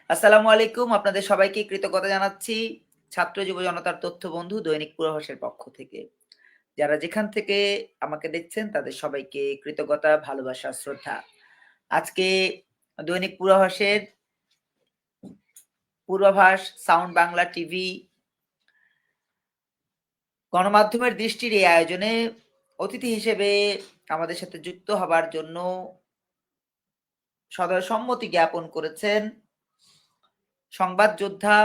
আসসালামু আলাইকুম। আপনাদের সবাইকে কৃতজ্ঞতা জানাচ্ছি। ছাত্র যুব জনতার তথ্য বন্ধু দৈনিক পূর্বাভাসের পক্ষ থেকে। যারা যেখান থেকে আমাকে দেখছেন তাদের সবাইকে কৃতজ্ঞতা, ভালোবাসা, শ্রদ্ধা। আজকে দৈনিক পূর্বাভাসের পূর্বাভাস, সাউন্ড বাংলা টিভি, গণমাধ্যমের দৃষ্টির এই আয়োজনে অতিথি হিসেবে আমাদের সাথে যুক্ত হবার জন্য সদয় সম্মতি জ্ঞাপন করেছেন সংবাদ যোদ্ধা,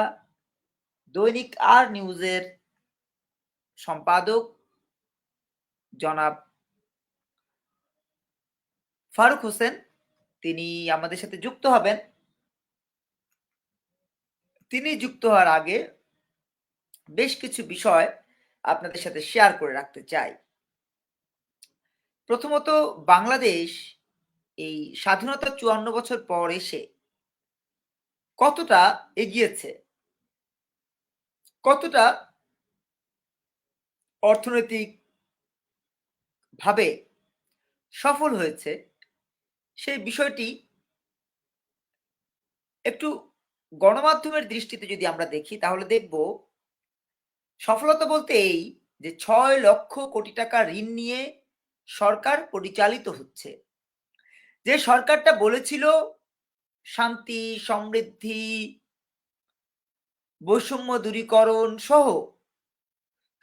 দৈনিক আর নিউজের সম্পাদক জনাব ফারুক হোসেন। তিনি আমাদের সাথে যুক্ত হবেন। তিনি যুক্ত হওয়ার আগে বেশ কিছু বিষয় আপনাদের সাথে শেয়ার করে রাখতে চাই। প্রথমত, বাংলাদেশ এই স্বাধীনতা ৫৪ বছর পর এসে কতটা এগিয়েছে, কতটা অর্থনৈতিক ভাবে সফল হয়েছে, সেই বিষয়টি একটু গণমাধ্যমের দৃষ্টিতে যদি আমরা দেখি তাহলে দেখব সফলতা বলতে এই যে ৬ লক্ষ কোটি টাকা ঋণ নিয়ে সরকার পরিচালিত হচ্ছে। যে সরকারটা বলেছিল শান্তি, সমৃদ্ধি, বৈষম্য দূরীকরণ সহ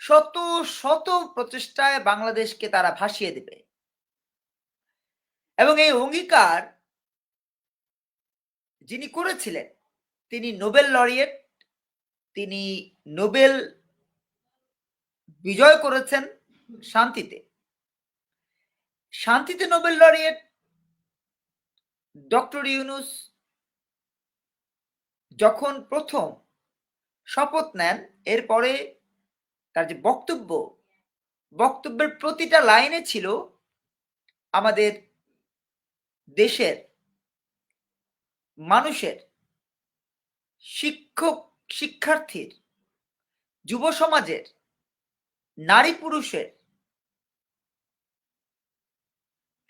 শত শত প্রচেষ্টায় বাংলাদেশকে তারা ভাসিয়ে দেবে, এবং এই অঙ্গীকার যিনি করেছিলেন তিনি নোবেল লরিয়েট, তিনি নোবেল বিজয় করেছেন শান্তিতে। শান্তিতে নোবেল লরিয়েট ডক্টর ইউনূস যখন প্রথম শপথ নেন, এরপরে তার যে বক্তব্যের প্রতিটা লাইনে ছিল আমাদের দেশের মানুষের, শিক্ষক শিক্ষার্থীর, যুব সমাজের, নারী পুরুষের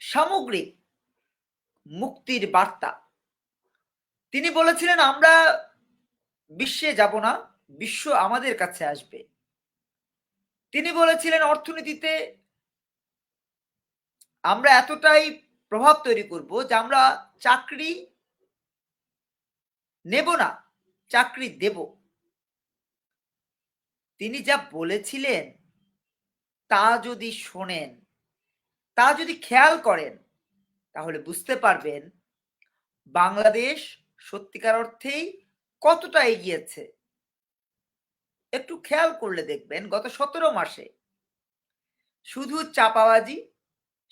সামগ্রিক মুক্তির বার্তা। তিনি বলেছিলেন আমরা বিশ্বে যাব না, বিশ্ব আমাদের কাছে আসবে। তিনি বলেছিলেন অর্থনীতিতে আমরা এতটাই প্রভাব তৈরি করব যে আমরা চাকরি নেব না, চাকরি দেব। তিনি যা বলেছিলেন তা যদি শোনেন, তা যদি খেয়াল করেন, তাহলে বুঝতে পারবেন বাংলাদেশ সত্যিকার অর্থেই কতটা এগিয়েছে। একটু খেয়াল করলে দেখবেন গত ১৭ মাসে শুধু চাপাবাজি,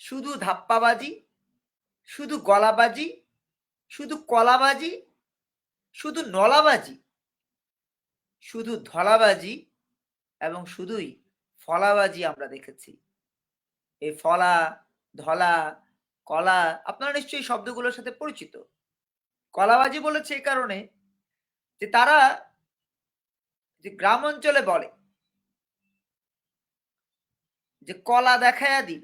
শুধু ধাপ্পাবাজি, শুধু গলাবাজি, শুধু কলাবাজি, শুধু নলাবাজি, শুধু ধলাবাজি এবং শুধুই ফলাবাজি আমরা দেখেছি। এই ফলা, ধলা, কলা আপনারা নিশ্চয়ই শব্দগুলোর সাথে পরিচিত। কলাবাজি বলেছে এই কারণে যে তারা যে গ্রাম অঞ্চলে বলে যে কলা দেখাইয়া দিল,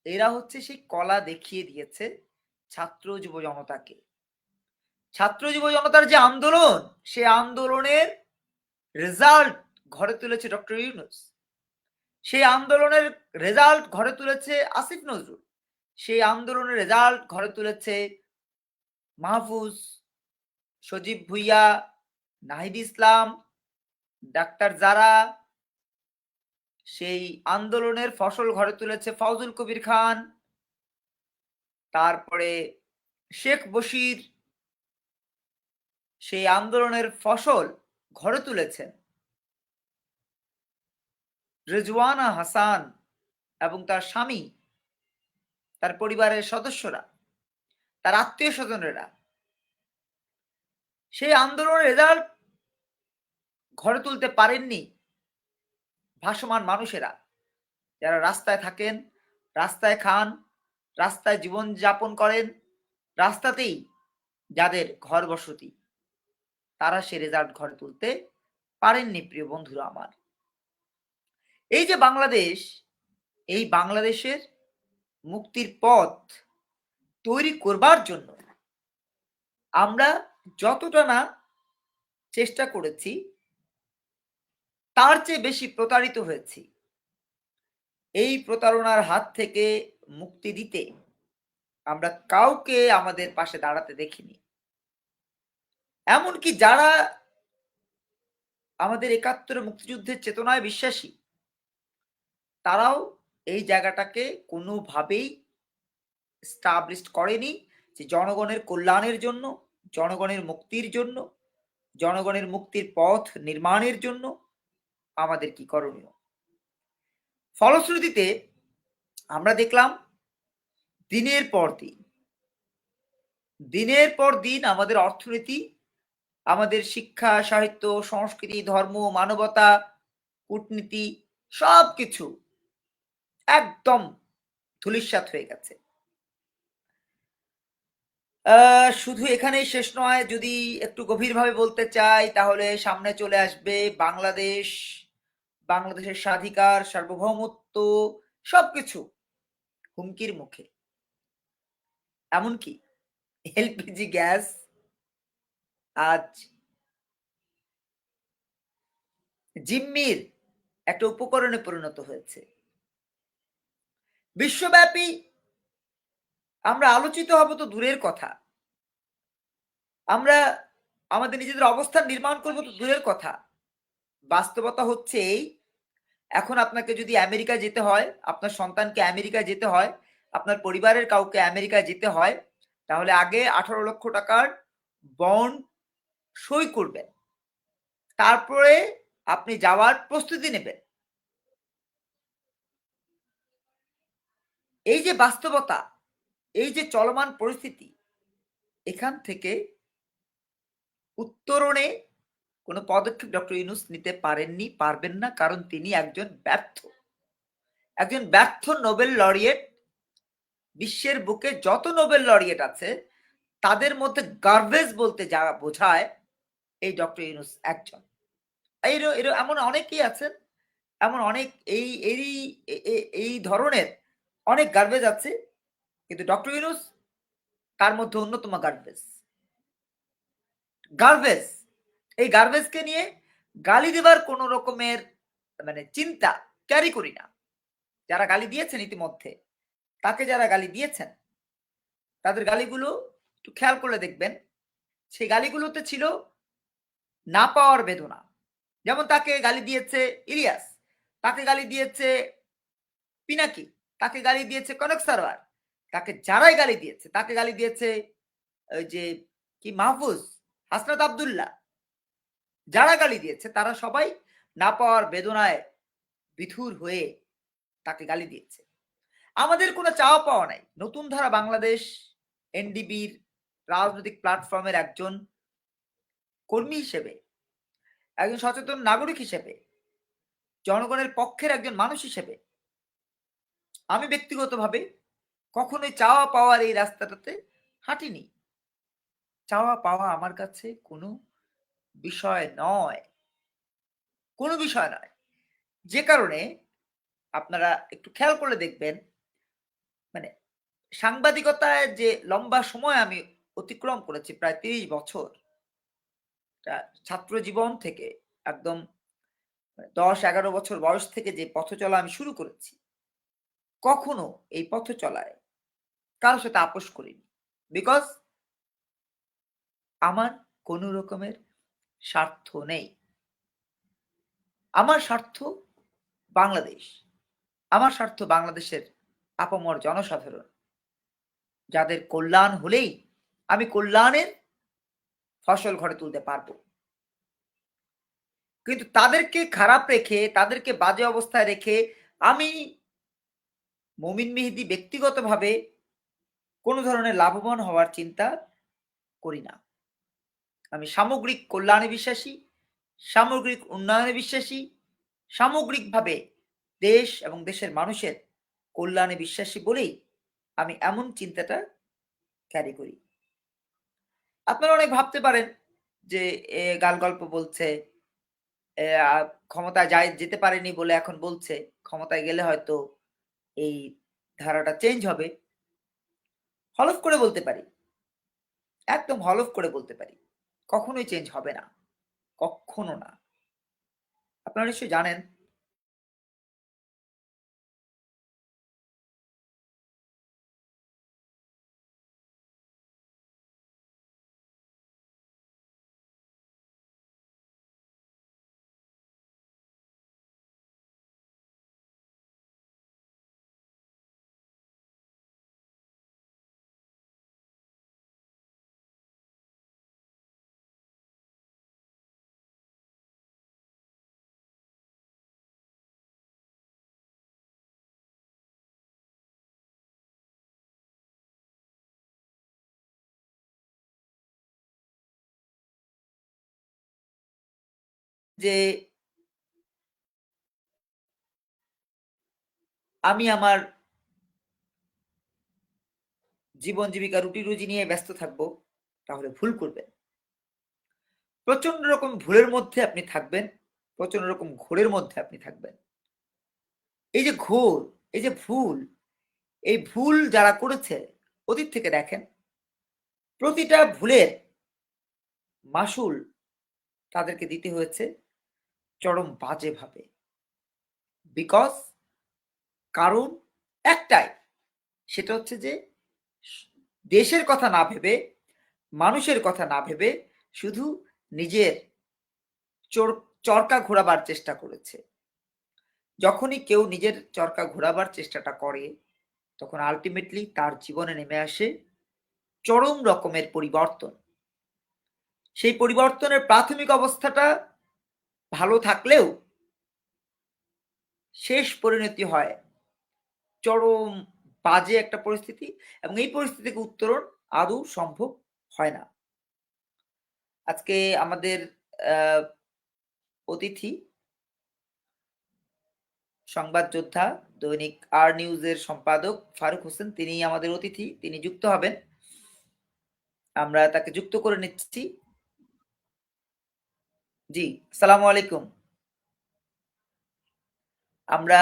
এরা হচ্ছে সেই কলা দেখিয়ে দিয়েছে ছাত্র যুব জনতাকে। ছাত্র যুব জনতার যে আন্দোলন, সে আন্দোলনের রেজাল্ট ঘরে তুলেছে ডক্টর ইউনূস। সেই আন্দোলনের রেজাল্ট ঘরে তুলেছে আসিফ নজরুল। সেই আন্দোলনের রেজাল্ট ঘরে তুলেছে মাহফুজ, সজীব ভুইয়া, নাহিদ ইসলাম, ডাক্তার জারা। সেই আন্দোলনের ফসল ঘরে তুলেছে ফজল কবির খান, তারপরে শেখ বশির। সেই আন্দোলনের ফসল ঘরে তুলেছেন রেজওয়ানা হাসান এবং তার স্বামী, তার পরিবারের সদস্যরা, তার আত্মীয় স্বজনেরা। সেই আন্দোলনের রেজাল্ট ঘরে তুলতে পারেননি ভাসমান মানুষেরা, যারা রাস্তায় থাকেন, রাস্তায় খান, রাস্তায় জীবন যাপন করেন, রাস্তাতেই যাদের ঘর বসতি, তারা সে রেজাল্ট ঘরে তুলতে পারেননি। প্রিয় বন্ধুরা আমার, এই যে বাংলাদেশ, এই বাংলাদেশের মুক্তির পথ তৈরি করবার জন্য আমরা যতটা না চেষ্টা করেছি তার চেয়ে বেশি প্রতারিত হয়েছি। এই প্রতারণার হাত থেকে মুক্তি দিতে আমরা কাউকে আমাদের পাশে দাঁড়াতে দেখিনি। এমনকি যারা আমাদের একাত্তরে মুক্তিযুদ্ধের চেতনায় বিশ্বাসী, তারাও এই জায়গাটাকে কোনোভাবেই established করেনি যে জনগণের কল্যাণের জন্য, জনগণের মুক্তির জন্য, জনগণের মুক্তির পথ নির্মাণের জন্য আমাদের কি করণীয়। ফলশ্রুতিতে আমরা দেখলাম দিনের পর দিন, দিনের পর দিন আমাদের অর্থনীতি, আমাদের শিক্ষা, সাহিত্য, সংস্কৃতি, ধর্ম, মানবতা, কূটনীতি সবকিছু একদম ধূলিসাৎ হয়ে গেছে। শুধু এখানেই শেষ নয়, যদি একটু গভীরভাবে বলতে চাই তাহলে সামনে চলে আসবে বাংলাদেশ, বাংলাদেশের স্বাধিকার, সার্বভৌমত্ব সবকিছু হুমকির মুখে। এমনকি এলপিজি গ্যাস আজ জিম্মির একটা উপকরণে পরিণত হয়েছে। বিশ্বব্যাপী আমরা আলোচিত হব তো দূরের কথা, আমরা আমাদের নিজেদের অবস্থান নির্মাণ করব তো দূরের কথা। বাস্তবতা হচ্ছে এই, এখন আপনাকে যদি আমেরিকা যেতে হয়, আপনার সন্তানকে আমেরিকা যেতে হয়, আপনার পরিবারের কাউকে আমেরিকা যেতে হয়, তাহলে আগে 18 লক্ষ টাকার বন্ড সই করবেন, তারপরে আপনি যাওয়ার প্রস্তুতি নেবেন। এই যে বাস্তবতা, এই যে চলমান পরিস্থিতি, এখান থেকে উত্তরণে কোনো পদক্ষেপ ডক্টর ইউনূস নিতে পারেননি, পারবেন না, কারণ তিনি একজন ব্যর্থ নোবেল লরিয়েট। বিশ্বের বুকে যত নোবেল লরিয়েট আছে তাদের মধ্যে গার্বেজ বলতে যারা বোঝায় এই ডক্টর ইউনূস একজন। এমন অনেকেই আছেন, এমন অনেক এই ধরনের অনেক গার্বেজ আছে, কিন্তু ডক্টর ইউনূস তার মধ্যে অন্যতম গার্বেজ। এই গার্বেজকে নিয়ে গালি দেবার কোন রকমের মানে চিন্তা ক্যারি করি না। যারা গালি দিয়েছেন ইতিমধ্যে, তাকে যারা গালি দিয়েছেন তাদের গালিগুলো একটু খেয়াল করলে দেখবেন, সেই গালিগুলোতে ছিল না পাওয়ার বেদনা। যেমন তাকে গালি দিয়েছে ইলিয়াস, তাকে গালি দিয়েছে পিনাকি, তাকে গালি দিয়েছে কনক সারোয়ার, তাকে যারাই গালি দিয়েছে, তাকে গালি দিয়েছে ওই যে কি মাহফুজ, হাসনাত আব্দুল্লাহ, যারা গালি দিয়েছে তারা সবাই না পাওয়ার বেদনায় বিথুর হয়ে তাকে গালি দিয়েছে। আমাদের কোনো চাওয়া পাওয়া নাই। নতুন ধারা বাংলাদেশ এনডিবির রাজনৈতিক প্ল্যাটফর্মের একজন কর্মী হিসেবে, একজন সচেতন নাগরিক হিসেবে, জনগণের পক্ষের একজন মানুষ হিসেবে আমি ব্যক্তিগতভাবে কখনোই চাওয়া পাওয়ার এই রাস্তাটাতে হাঁটিনি। চাওয়া পাওয়া আমার কাছে কোনো বিষয় নয়, কোনো বিষয় নয়। যে কারণে আপনারা একটু খেয়াল করে দেখবেন, মানে সাংবাদিকতায় যে লম্বা সময় আমি অতিক্রম করেছি, প্রায় 30 বছর, ছাত্র জীবন থেকে একদম 10-11 বছর বয়স থেকে যে পথ চলা আমি শুরু করেছি, কখনো এই পথ চলায় কারোর সাথে আপোষ করিনি। বিকজ আমার কোনো রকমের স্বার্থ নেই। আমার স্বার্থ বাংলাদেশ, আমার স্বার্থ বাংলাদেশের আপামর জনসাধারণ, যাদের কল্যাণ হলেই আমি কল্যাণের ফসল ঘরে তুলতে পারবো। কিন্তু তাদেরকে খারাপ রেখে, তাদেরকে বাজে অবস্থায় রেখে আমি মমিন মেহেদী ব্যক্তিগতভাবে কোনো ধরনের লাভবান হওয়ার চিন্তা করি না। আমি সামগ্রিক কল্যাণে বিশ্বাসী, সামগ্রিক উন্নয়নে বিশ্বাসী, সামগ্রিকভাবে দেশ এবং দেশের মানুষের কল্যাণে বিশ্বাসী বলেই আমি এমন চিন্তাটা ক্যারি করি। আপনারা অনেক ভাবতে পারেন যে গাল গল্প বলছে, ক্ষমতায় যেতে পারেনি বলে এখন বলছে, ক্ষমতায় গেলে হয়তো এই ধারাটা চেঞ্জ হবে। হলফ করে বলতে পারি, একদম হলফ করে বলতে পারি, কখনোই চেঞ্জ হবে না, কখনো না। আপনারা নিশ্চয়ই জানেন যে আমি আমার জীবন জীবিকা রুটি রুজি নিয়ে ব্যস্ত থাকবো, তাহলে ভুল করবেন। প্রচন্ড রকম ভুলের মধ্যে আপনি থাকবেন, প্রচন্ড রকম ঘোরের মধ্যে আপনি থাকবেন। এই যে ঘোর, এই যে ভুল, এই ভুল যারা করেছে অতীত থেকে দেখেন, প্রতিটা ভুলের মাসুল তাদেরকে দিতে হয়েছে চরম বাজে ভাবে। বিকজ কারণ একটাই, সেটা হচ্ছে যে দেশের কথা না ভেবে, মানুষের কথা না ভেবে শুধু নিজের চরকা ঘোরাবার চেষ্টা করেছে। যখনই কেউ নিজের চরকা ঘোরাবার চেষ্টাটা করে, তখন আলটিমেটলি তার জীবনে নেমে আসে চরম রকমের পরিবর্তন। সেই পরিবর্তনের প্রাথমিক অবস্থাটা ভালো থাকলেও শেষ পরিণতি হয় চরম বাজে একটা পরিস্থিতি, এবং এই পরিস্থিতি থেকে উত্তরণ আদৌ সম্ভব হয় না। আজকে আমাদের অতিথি সংবাদ যোদ্ধা, দৈনিক আর নিউজের সম্পাদক ফারুক হোসেন, তিনি আমাদের অতিথি, তিনি যুক্ত হবেন। আমরা তাকে যুক্ত করে নিচ্ছি। জি, আসসালামু আলাইকুম। আমরা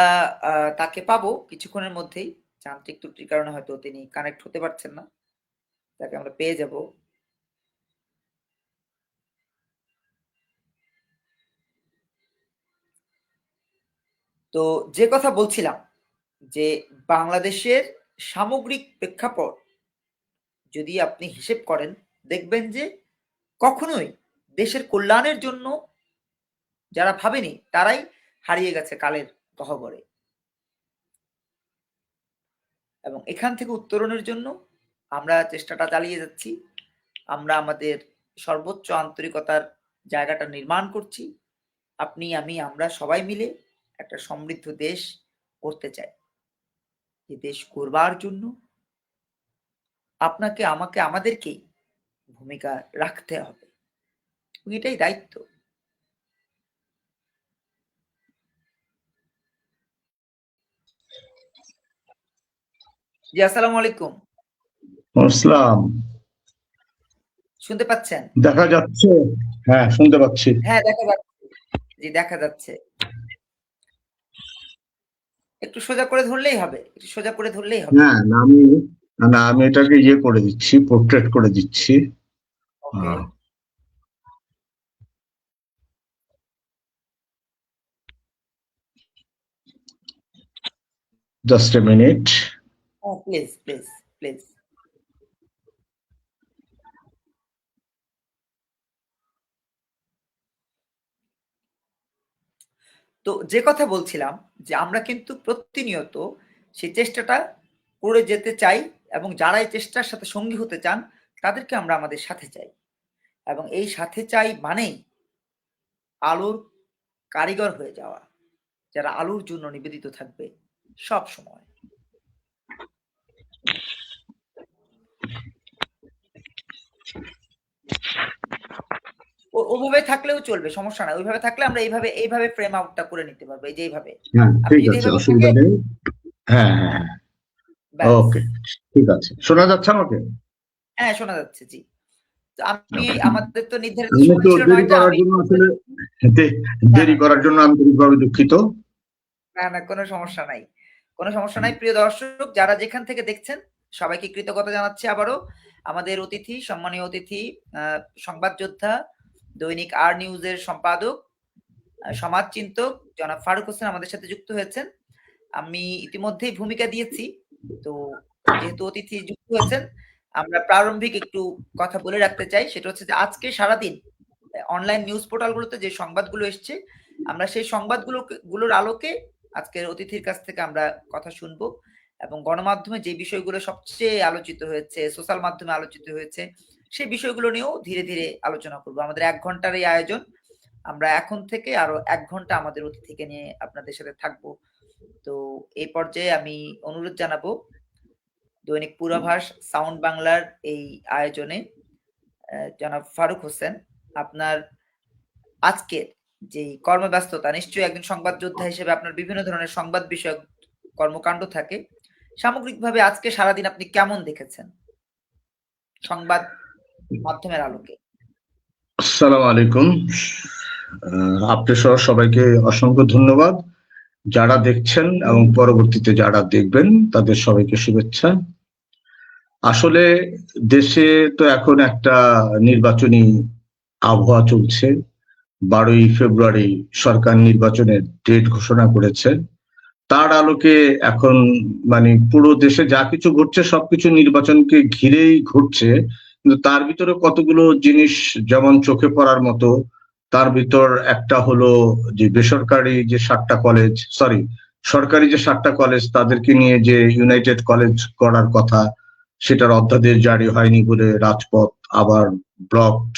তাকে পাবো কিছুক্ষণের মধ্যেই। যান্ত্রিক ত্রুটির কারণে হয়তো তিনি কানেক্ট হতে পারছেন না, তাকে আমরা পেয়ে যাব। তো যে কথা বলছিলাম, যে বাংলাদেশের সামগ্রিক প্রেক্ষাপট যদি আপনি হিসেব করেন, দেখবেন যে কখনোই দেশের কল্যাণের জন্য যারা ভাবেনি তারাই হারিয়ে গেছে কালের গহ্বরে। এবং এখান থেকে উত্তরণের জন্য আমরা চেষ্টাটা চালিয়ে যাচ্ছি। আমরা আমাদের সর্বোচ্চ আন্তরিকতার জায়গাটা নির্মাণ করছি। আপনি, আমি, আমরা সবাই মিলে একটা সমৃদ্ধ দেশ করতে চাই। এই দেশ করবার জন্য আপনাকে, আমাকে, আমাদেরকেই ভূমিকা রাখতে হবে, এটাই দায়িত্ব। জি, আসসালামু আলাইকুম। আসসালাম। শুনতে পাচ্ছেন? দেখা যাচ্ছে? হ্যাঁ, শুনতে পাচ্ছি। হ্যাঁ, দেখা যাচ্ছে। জি, দেখা যাচ্ছে। একটু সোজা করে ধরলেই হবে, একটু সোজা করে ধরলেই হবে। হ্যাঁ, আমি এটাকে ইয়ে করে দিচ্ছি, পোর্ট্রেট করে দিচ্ছি। Okay, just a minute. Please please please. তো যে কথা বলছিলাম, যে আমরা কিন্তু প্রতিনিয়ত সেই চেষ্টাটা করে যেতে চাই, এবং যারা এই চেষ্টার সাথে সঙ্গী হতে চান তাদেরকে আমরা আমাদের সাথে চাই। এবং এই সাথে চাই মানেই আলোর কারিগর হয়ে যাওয়া, যারা আলোর জন্য নিবেদিত থাকবে সব সময়। ওভাবে থাকলেও চলবে, সমস্যা নাই। ওইভাবে থাকলে আমরা এইভাবে ফ্রেম আউটটা করে নিতে পারবো, এই যে এইভাবে। হ্যাঁ, আপনি ঠিক যদি আছে, এইভাবে অসুবিধা থাকেন, নেই। হ্যাঁ, হ্যাঁ, ব্যাস। ওকে, ঠিক আছে। শোনা যাচ্ছে আমাকে? হ্যাঁ, শোনা যাচ্ছে, জি। তো আমি, ওকে। আমাদের তো নির্ধারিত আমি সময় তো ছিল দেরি ৯টা। করার আমি জন্য আসলে না, দেরি না, করার জন্য আন্তরিকভাবে দুঃখিত। না, না, কোনো সমস্যা নাই। কোনো সমস্যা নাই। প্রিয় দর্শক, যারা যেখান থেকে দেখছেন, সবাইকে কৃতজ্ঞতা জানাচ্ছি আবারও। আমাদের অতিথি, সম্মানীয় অতিথি, সংবাদ যোদ্ধা, দৈনিক আর নিউজের সম্পাদক, সমাজ চিন্তক জনাব ফারুক হোসেন আমাদের সাথে যুক্ত হয়েছেন। আমি ইতিমধ্যেই ভূমিকা দিয়েছি, তো যেহেতু অতিথি যুক্ত হয়েছেন, আমরা প্রারম্ভিক একটু কথা বলে রাখতে চাই। সেটা হচ্ছে যে আজকে সারাদিন অনলাইন নিউজ পোর্টালগুলোতে যে সংবাদগুলো এসছে, আমরা সেই সংবাদগুলোর আলোকে আজকের অতিথির কাছ থেকে আমরা কথা শুনবো, এবং গণমাধ্যমে যে বিষয়গুলো সবচেয়ে আলোচিত হয়েছে, সোশ্যাল মাধ্যমে আলোচিত হয়েছে, সেই বিষয়গুলো নিয়েও ধীরে ধীরে আলোচনা করব। আমাদের 1 ঘন্টার এই আয়োজন, আমরা এখন থেকে আরো 1 ঘন্টা আমাদের অতিথিকে নিয়ে আপনাদের সাথে থাকবো। তো এই পর্যায়ে আমি অনুরোধ জানাবো দৈনিক পূর্বাভাস সাউন্ড বাংলার এই আয়োজনে জনাব ফারুক হোসেন, আপনার আজকের যে কর্মব্যস্ততা, নিশ্চয়ই একজন সংবাদ যোদ্ধা হিসেবে আপনার বিভিন্ন ধরনের সংবাদ বিষয়ক কর্মকাণ্ড থাকে, সামগ্রিকভাবে আজকে সারাদিন আপনি কেমন দেখেছেন সংবাদ মাধ্যমের আলোকে? আসসালামু আলাইকুম। আপনি সহ সবাইকে অসংখ্য ধন্যবাদ। যারা দেখছেন এবং পরবর্তীতে যারা দেখবেন তাদের সবাইকে শুভেচ্ছা। আসলে দেশে তো এখন একটা নির্বাচনী আবহাওয়া চলছে। 12ই ফেব্রুয়ারি সরকার নির্বাচনের ডেট ঘোষণা করেছে। তার আলোকে এখন মানে পুরো দেশে যা কিছু ঘটছে সবকিছু নির্বাচনকে ঘিরেই ঘটছে, কিন্তু তার ভিতরে কতগুলো জিনিস যেমন চোখে পড়ার মতো। তার ভিতর একটা হলো যে বেসরকারি যে 7টা কলেজ, সরকারি যে 7টা কলেজ তাদেরকে নিয়ে যে ইউনাইটেড কলেজ করার কথা, সেটার অধ্যাদেশ জারি হয়নি বলে রাজপথ আবার ব্লকড।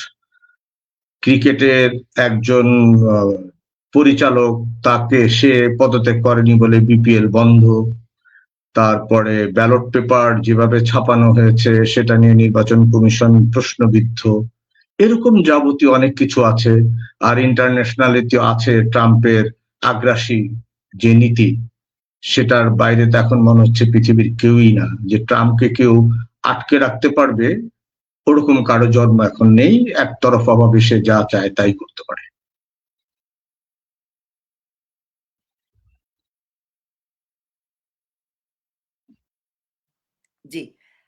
ক্রিকেটের একজন পরিচালক, তাকে সে পদত্যাগ করেনি বলে বিপিএল বন্ধ। তারপরে ব্যালট পেপার যেভাবে ছাপানো হয়েছে সেটা নিয়ে নির্বাচন কমিশন প্রশ্নবিদ্ধ। এরকম যাবতীয় অনেক কিছু আছে। আর ইন্টারন্যাশনালিতে আছে ট্রাম্পের আগ্রাসী যে নীতি, সেটার বাইরে তো এখন মনে হচ্ছে পৃথিবীর কেউই না, যে ট্রাম্পকে কেউ আটকে রাখতে পারবে ওরকম কারো জন্ম এখন নেই। একতরফা ভাবে সে যা চায় তাই করতে পারে। জি,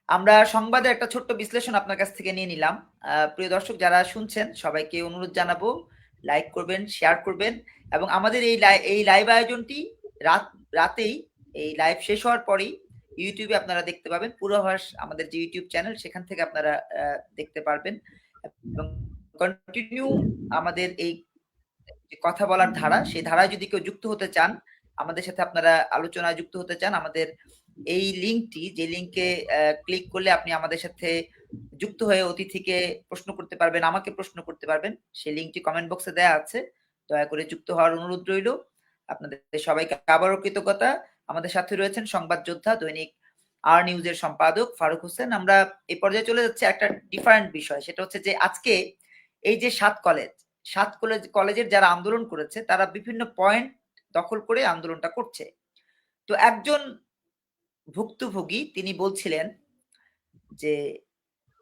আমরা সংবাদের একটা ছোট্ট বিশ্লেষণ আপনার কাছ থেকে নিয়ে নিলাম। প্রিয় দর্শক যারা শুনছেন সবাইকে অনুরোধ জানাবো, লাইক করবেন, শেয়ার করবেন, এবং আমাদের এই লাইভ আয়োজনটি রাতেই এই লাইভ শেষ হওয়ার পরেই ইউটিউবে আপনারা দেখতে পাবেন। পূর্বাভাস আমাদের যে ইউটিউব চ্যানেল, সেখান থেকে আপনারা দেখতে পারবেন। এবং কন্টিনিউ আমাদের এই কথা বলার ধারা, সেই ধারায় যদি কেউ যুক্ত হতে চান, আমাদের সাথে আপনারা আলোচনায় যুক্ত হতে চান, আমাদের এই লিঙ্কটি, যে লিঙ্কে ক্লিক করলে আপনি আমাদের সাথে যুক্ত হয়ে অতিথিকে প্রশ্ন করতে পারবেন, আমাকে প্রশ্ন করতে পারবেন। সেই লিঙ্কটি কমেন্ট বক্সে দেওয়া আছে, দয়া করে যুক্ত হওয়ার অনুরোধ রইল। আপনাদের সবাইকে আবারও কৃতজ্ঞতা। আমাদের সাথে রয়েছেন সংবাদ যোদ্ধা, দৈনিক আর নিউজের সম্পাদক ফারুক হোসেন। আমরা এই পর্যায়ে চলে যাচ্ছি একটা ডিফারেন্ট বিষয়, সেটা হচ্ছে যে আজকে এই যে 7 কলেজের যারা আন্দোলন করেছে, তারা বিভিন্ন পয়েন্ট দখল করে আন্দোলনটা করছে। তো একজন ভুক্তভোগী তিনি বলছিলেন যে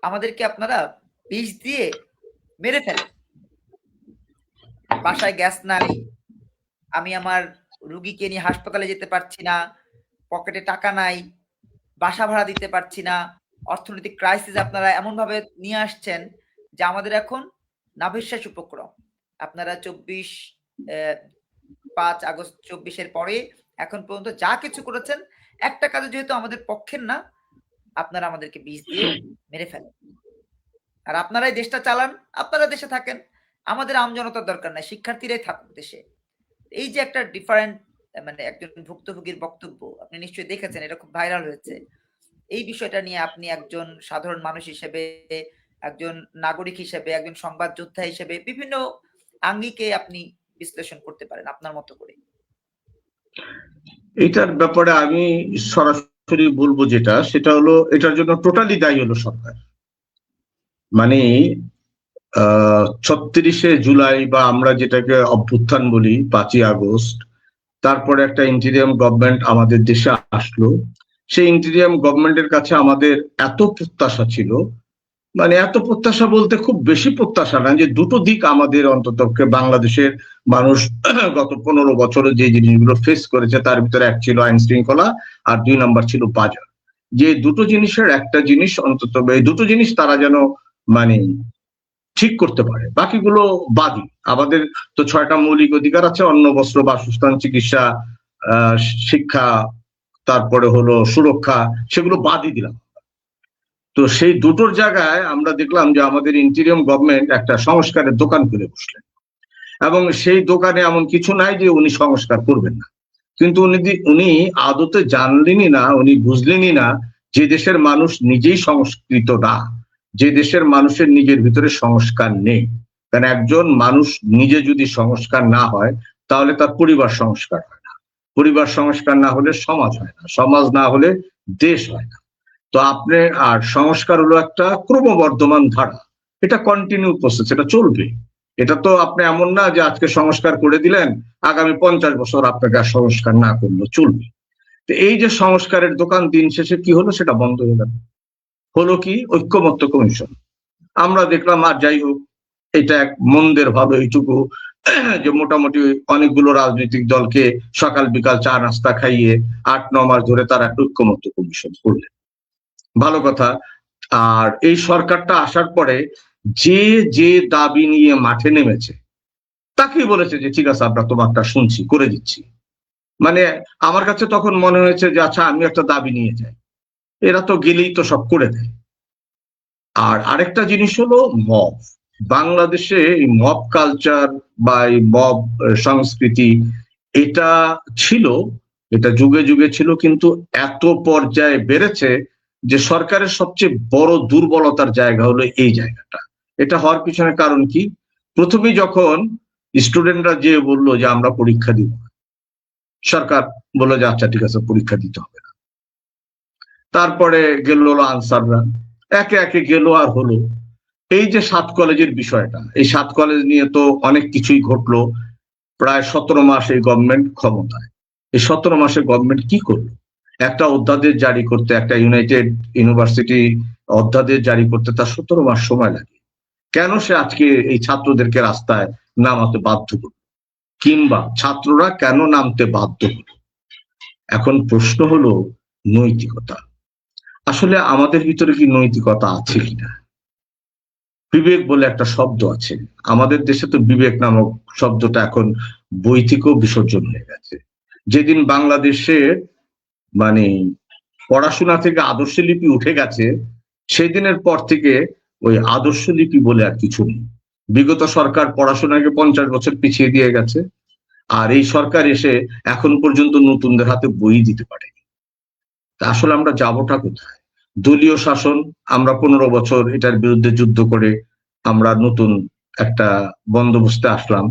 আমাদেরকে আপনারা বিষ দিয়ে মেরে ফেলেন, বাসায় গ্যাস নাই, আমি আমার রুগীকে নিয়ে হাসপাতালে যেতে পারছি না, পকেটে টাকা নাই, বাসা ভাড়া দিতে পারছি না, অর্থনৈতিক ক্রাইসিস আপনারা এমন ভাবে নিয়ে আসছেন যে আমাদের এখন নাভিশ্বাস উপক্রম। আপনারা 5 আগস্ট 24-এর পরে এখন পর্যন্ত যা কিছু করেছেন, একটা কাজ যেহেতু আমাদের পক্ষের না, আপনারা আমাদেরকে বিষ দিয়ে মেরে ফেলেন, আর আপনারাই দেশটা চালান, আপনারা দেশে থাকেন, আমাদের আমজনতার দরকার নাই, শিক্ষার্থীরাই থাকুক দেশে। এই যে একটা ডিফারেন্ট, মানে একজন ভুক্তভোগীর বক্তব্য আপনি নিশ্চয়ই দেখেছেন, এটা খুব ভাইরাল হয়েছে। এই বিষয়টা নিয়ে আপনি একজন সাধারণ মানুষ হিসেবে, একজন নাগরিক হিসেবে, একজন সংবাদ যোদ্ধা হিসেবে বিভিন্ন আঙ্গিকে আপনি বিশ্লেষণ করতে পারেন আপনার মতো করে। এটার ব্যাপারে আমি সরাসরি বলবো যেটা, সেটা হলো এটার জন্য টোটালি দায়ী হলো সরকার। মানে 36শে জুলাই বা আমরা যেটাকে অভ্যুত্থান বলি, 5ই আগস্ট, তারপরে একটা ইন্টিরিয়াম গভর্নমেন্ট আমাদের দেশে আসলো। সেই ইন্টিরিয়াম গভর্নমেন্টের কাছে আমাদের এত প্রত্যাশা ছিল, মানে এত প্রত্যাশা বলতে খুব বেশি প্রত্যাশা না, যে দুটো দিক আমাদের অন্তত বাংলাদেশের মানুষ গত 15 বছরে যে জিনিসগুলো ফেস করেছে তার ভিতরে এক ছিল আইন শৃঙ্খলা, আর 2 নম্বর ছিল বাজার। যে দুটো জিনিসের একটা জিনিস অন্তত, এই দুটো জিনিস তারা যেন মানে ঠিক করতে পারে, বাকিগুলো বাদই। আমাদের তো 6টা মৌলিক অধিকার আছে, অন্ন, বস্ত্র, বাসস্থান, চিকিৎসা, শিক্ষা, তারপরে হলো সুরক্ষা, সেগুলো বাদই দিলাম। তো সেই দুটোর জায়গায় আমরা দেখলাম যে আমাদের ইন্টিরিয়ম গভর্নমেন্ট একটা সংস্কারের দোকান খুলে বসলেন, এবং সেই দোকানে এমন কিছু নাই যে উনি সংস্কার করবেন না, কিন্তু উনি আদতে জানলেনই না, উনি বুঝলেনই না যে দেশের মানুষ নিজেই সংস্কৃত না, যে দেশের মানুষের নিজের ভিতরে সংস্কার নেই। কারণ একজন মানুষ নিজে যদি সংস্কার না হয় তাহলে তার পরিবার সংস্কার হয় না, পরিবার সংস্কার না হলে সমাজ হয় না, সমাজ না হলে দেশ হয় না। তো আপনি, আর সংস্কার হলো একটা ক্রমবর্ধমান ধারা, এটা কন্টিনিউ প্রসেস, এটা চলবে। এটা তো আপনি এমন না যে আজকে সংস্কার করে দিলেন, আগামী 50 বছর আপনাকে আর সংস্কার না করলেও চলবে। তো এই যে সংস্কারের দোকান, দিন শেষে কি হলো, সেটা বন্ধ হয়ে গেল। হলো কি, ঐক্যমত্য কমিশন। আমরা দেখলাম, আর যাই হোক, এটা এক মন্দের ভালো এইটুকু যে মোটামুটি অনেকগুলো রাজনৈতিক দলকে সকাল বিকাল চা নাস্তা খাইয়ে 8-9 মাস ধরে তারা একটা ঐক্যমত্য কমিশন করলেন, ভালো কথা। আর এই সরকারটা আসার পরে যে যে দাবি নিয়ে মাঠে নেমেছে তাকেই বলেছে যে ঠিক আছে, আমরা তোমারটা শুনছি, করে দিচ্ছি। মানে আমার কাছে তখন মনে হয়েছে যে আচ্ছা, আমি একটা দাবি নিয়ে যাই, এরা তো গেলেই তো সব করে দেয়। আর আরেকটা জিনিস হলো মব। বাংলাদেশে এই মব কালচার বা এই মব সংস্কৃতি, এটা ছিল, এটা যুগে যুগে ছিল, কিন্তু এত পর্যায়ে বেড়েছে যে সরকারের সবচেয়ে বড় দুর্বলতার জায়গা হলো এই জায়গাটা। এটা হওয়ার পিছনে কারণ কি, প্রথমেই যখন স্টুডেন্টরা যে বললো যে আমরা পরীক্ষা দিব, সরকার বললো যে আচ্ছা ঠিক আছে, পরীক্ষা দিতে হবে না। তারপরে গেল আনসাররা, একে একে গেল আর হলো। এই যে 7 কলেজের বিষয়টা, এই 7 কলেজ নিয়ে তো অনেক কিছুই ঘটলো। প্রায় 17 মাস এই গভর্নমেন্ট ক্ষমতায়। এই 17 মাসে গভর্নমেন্ট কি করলো? একটা অধ্যাদেশ জারি করতে, একটা ইউনাইটেড ইউনিভার্সিটি অধ্যাদেশ জারি করতে তার 17 মাস সময় লাগে। কেন সে আজকে এই ছাত্রদেরকে রাস্তায় নামাতে বাধ্য করলো, কিংবা ছাত্ররা কেন নামতে বাধ্য হলো? এখন প্রশ্ন হলো নৈতিকতা। আসলে আমাদের ভিতরে কি নৈতিকতা আছে কিনা? বিবেক বলে একটা শব্দ আছে, আমাদের দেশে তো বিবেক নামক শব্দটা এখন বই থেকেও বিসর্জন হয়ে গেছে। যেদিন বাংলাদেশের মানে পড়াশোনা থেকে আদর্শ লিপি উঠে গেছে, সেই দিনের পর থেকে ওই আদর্শ লিপি বলে আর কিছু নেই। বিগত সরকার পড়াশোনাকে 50 বছর পিছিয়ে দিয়ে গেছে, আর এই সরকার এসে এখন পর্যন্ত নতুনদের হাতে বই দিতে পারেনি। আসলে আমরা যাবোটা কোথায়? দলীয় শাসন, আমরা 15 বছর এটার বিরুদ্ধে যুদ্ধ করে আমরা নতুন একটা বন্দোবস্তে আসলাম।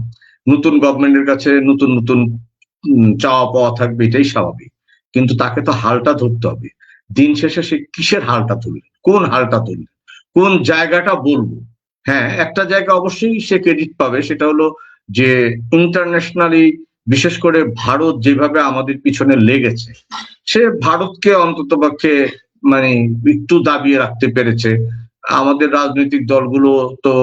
নতুন গভর্নমেন্টের কাছে নতুন নতুন চাওয়া পাওয়া থাকবে, এটাই স্বাভাবিক, কিন্তু তাকে তো হালটা ধরতে হবে। দিন শেষে সে কিসের হালটা তুলবে, কোন হালটা তুলবে, কোন জায়গাটা বলবো? হ্যাঁ, একটা জায়গা অবশ্যই সে ক্রেডিট পাবে, সেটা হলো যে ইন্টারন্যাশনালি, বিশেষ করে ভারত যেভাবে আমাদের পিছনে লেগেছে, সে ভারতকে অন্তত পক্ষে মানে একটু দাবিয়ে রাখতে পেরেছে। আমাদের রাজনৈতিক দলগুলো তো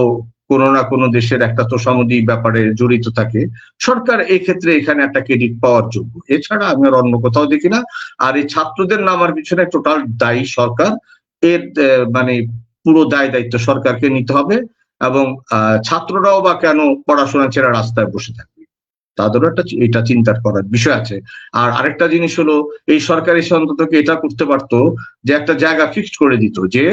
কোনো না কোনো দেশের একটা তোষামোদী ব্যাপারে জড়িত থাকে, সরকার এই ক্ষেত্রে এখানে একটা ক্রেডিট পাওয়ার যোগ্য, এছাড়া আমি আর অন্য কোথাও দেখি না। আর এই ছাত্রদের নামার পিছনে টোটাল দায়ী সরকার, এর মানে পুরো দায় দায়িত্ব সরকারকে নিতে হবে। এবং ছাত্ররাও বা কেন পড়াশোনা ছেড়ে রাস্তায় বসে থাকবে, তাদেরও একটা এটা চিন্তার করার বিষয় আছে। আর আরেকটা জিনিস হলো, এই সরকার এসে অন্তত এটা করতে পারতো যে একটা জায়গা ফিক্সড করে দিত যে